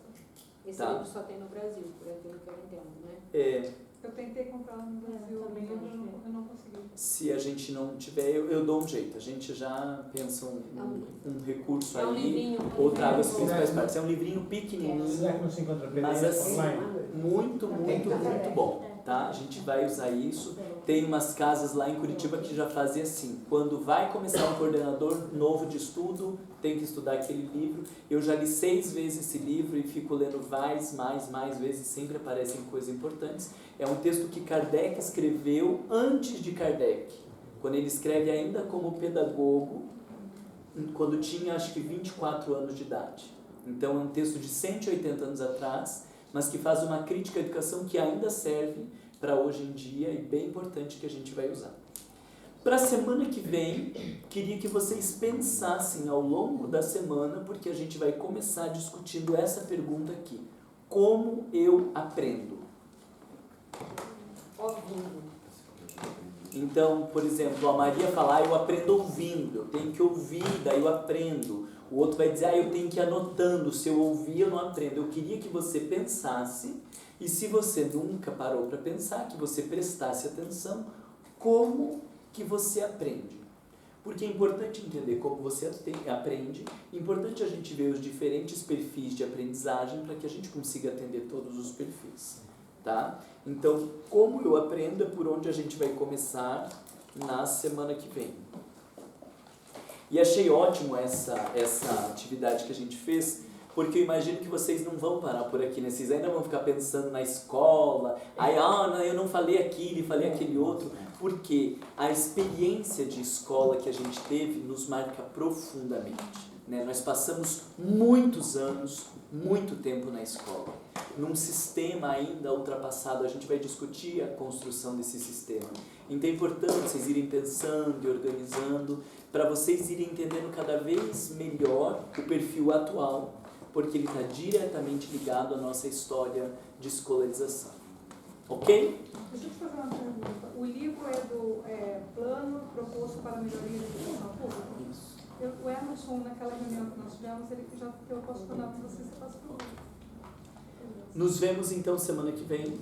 [SPEAKER 3] Esse
[SPEAKER 1] Tá?
[SPEAKER 3] livro só tem no Brasil, por aquilo que eu entendo, né?
[SPEAKER 10] Eu tentei comprar no Brasil, eu não consegui.
[SPEAKER 1] Se a gente não tiver, eu dou um jeito. A gente já pensa um recurso
[SPEAKER 3] É um
[SPEAKER 1] aí,
[SPEAKER 3] livrinho,
[SPEAKER 1] ou trago as principais partes. É um livrinho pequenininho,
[SPEAKER 9] Será que não se encontra
[SPEAKER 1] mas
[SPEAKER 9] PDF
[SPEAKER 1] assim,
[SPEAKER 9] online?
[SPEAKER 1] muito bom, tá? A gente vai usar isso. Tem umas casas lá em Curitiba que já fazem assim, quando vai começar um coordenador novo de estudo, tem que estudar aquele livro. Eu já li 6 vezes esse livro e fico lendo mais vezes, sempre aparecem coisas importantes. É um texto que Kardec escreveu antes de Kardec, quando ele escreve ainda como pedagogo, quando tinha acho que 24 anos de idade. Então é um texto de 180 anos atrás, mas que faz uma crítica à educação que ainda serve para hoje em dia e bem importante que a gente vai usar. Para a semana que vem, queria que vocês pensassem ao longo da semana, porque a gente vai começar discutindo essa pergunta aqui. Como eu aprendo?
[SPEAKER 12] Ouvindo.
[SPEAKER 1] Então, por exemplo, a Maria fala, eu aprendo ouvindo, eu tenho que ouvir, daí eu aprendo. O outro vai dizer, eu tenho que ir anotando, se eu ouvir eu não aprendo. Eu queria que você pensasse, e se você nunca parou para pensar, que você prestasse atenção, como que você aprende. Porque é importante entender como você aprende, é importante a gente ver os diferentes perfis de aprendizagem para que a gente consiga atender todos os perfis. Tá? Então, como eu aprendo é por onde a gente vai começar na semana que vem. E achei ótimo essa atividade que a gente fez, porque eu imagino que vocês não vão parar por aqui, né? Vocês ainda vão ficar pensando na escola, aí, eu não falei aquilo e falei aquele outro, porque a experiência de escola que a gente teve nos marca profundamente. Né? Nós passamos muitos anos, muito tempo na escola, num sistema ainda ultrapassado. A gente vai discutir a construção desse sistema. Então é importante vocês irem pensando e organizando para vocês irem entendendo cada vez melhor o perfil atual, porque ele está diretamente ligado à nossa história de escolarização. Ok?
[SPEAKER 10] Deixa eu te fazer uma pergunta. O livro é do Plano Proposto para a Melhoria da Educação Pública?
[SPEAKER 1] Isso.
[SPEAKER 10] O Emerson, naquela reunião que nós tivemos, ele já eu posso mandar para você, você passa por mim.
[SPEAKER 1] Nos vemos então semana que vem.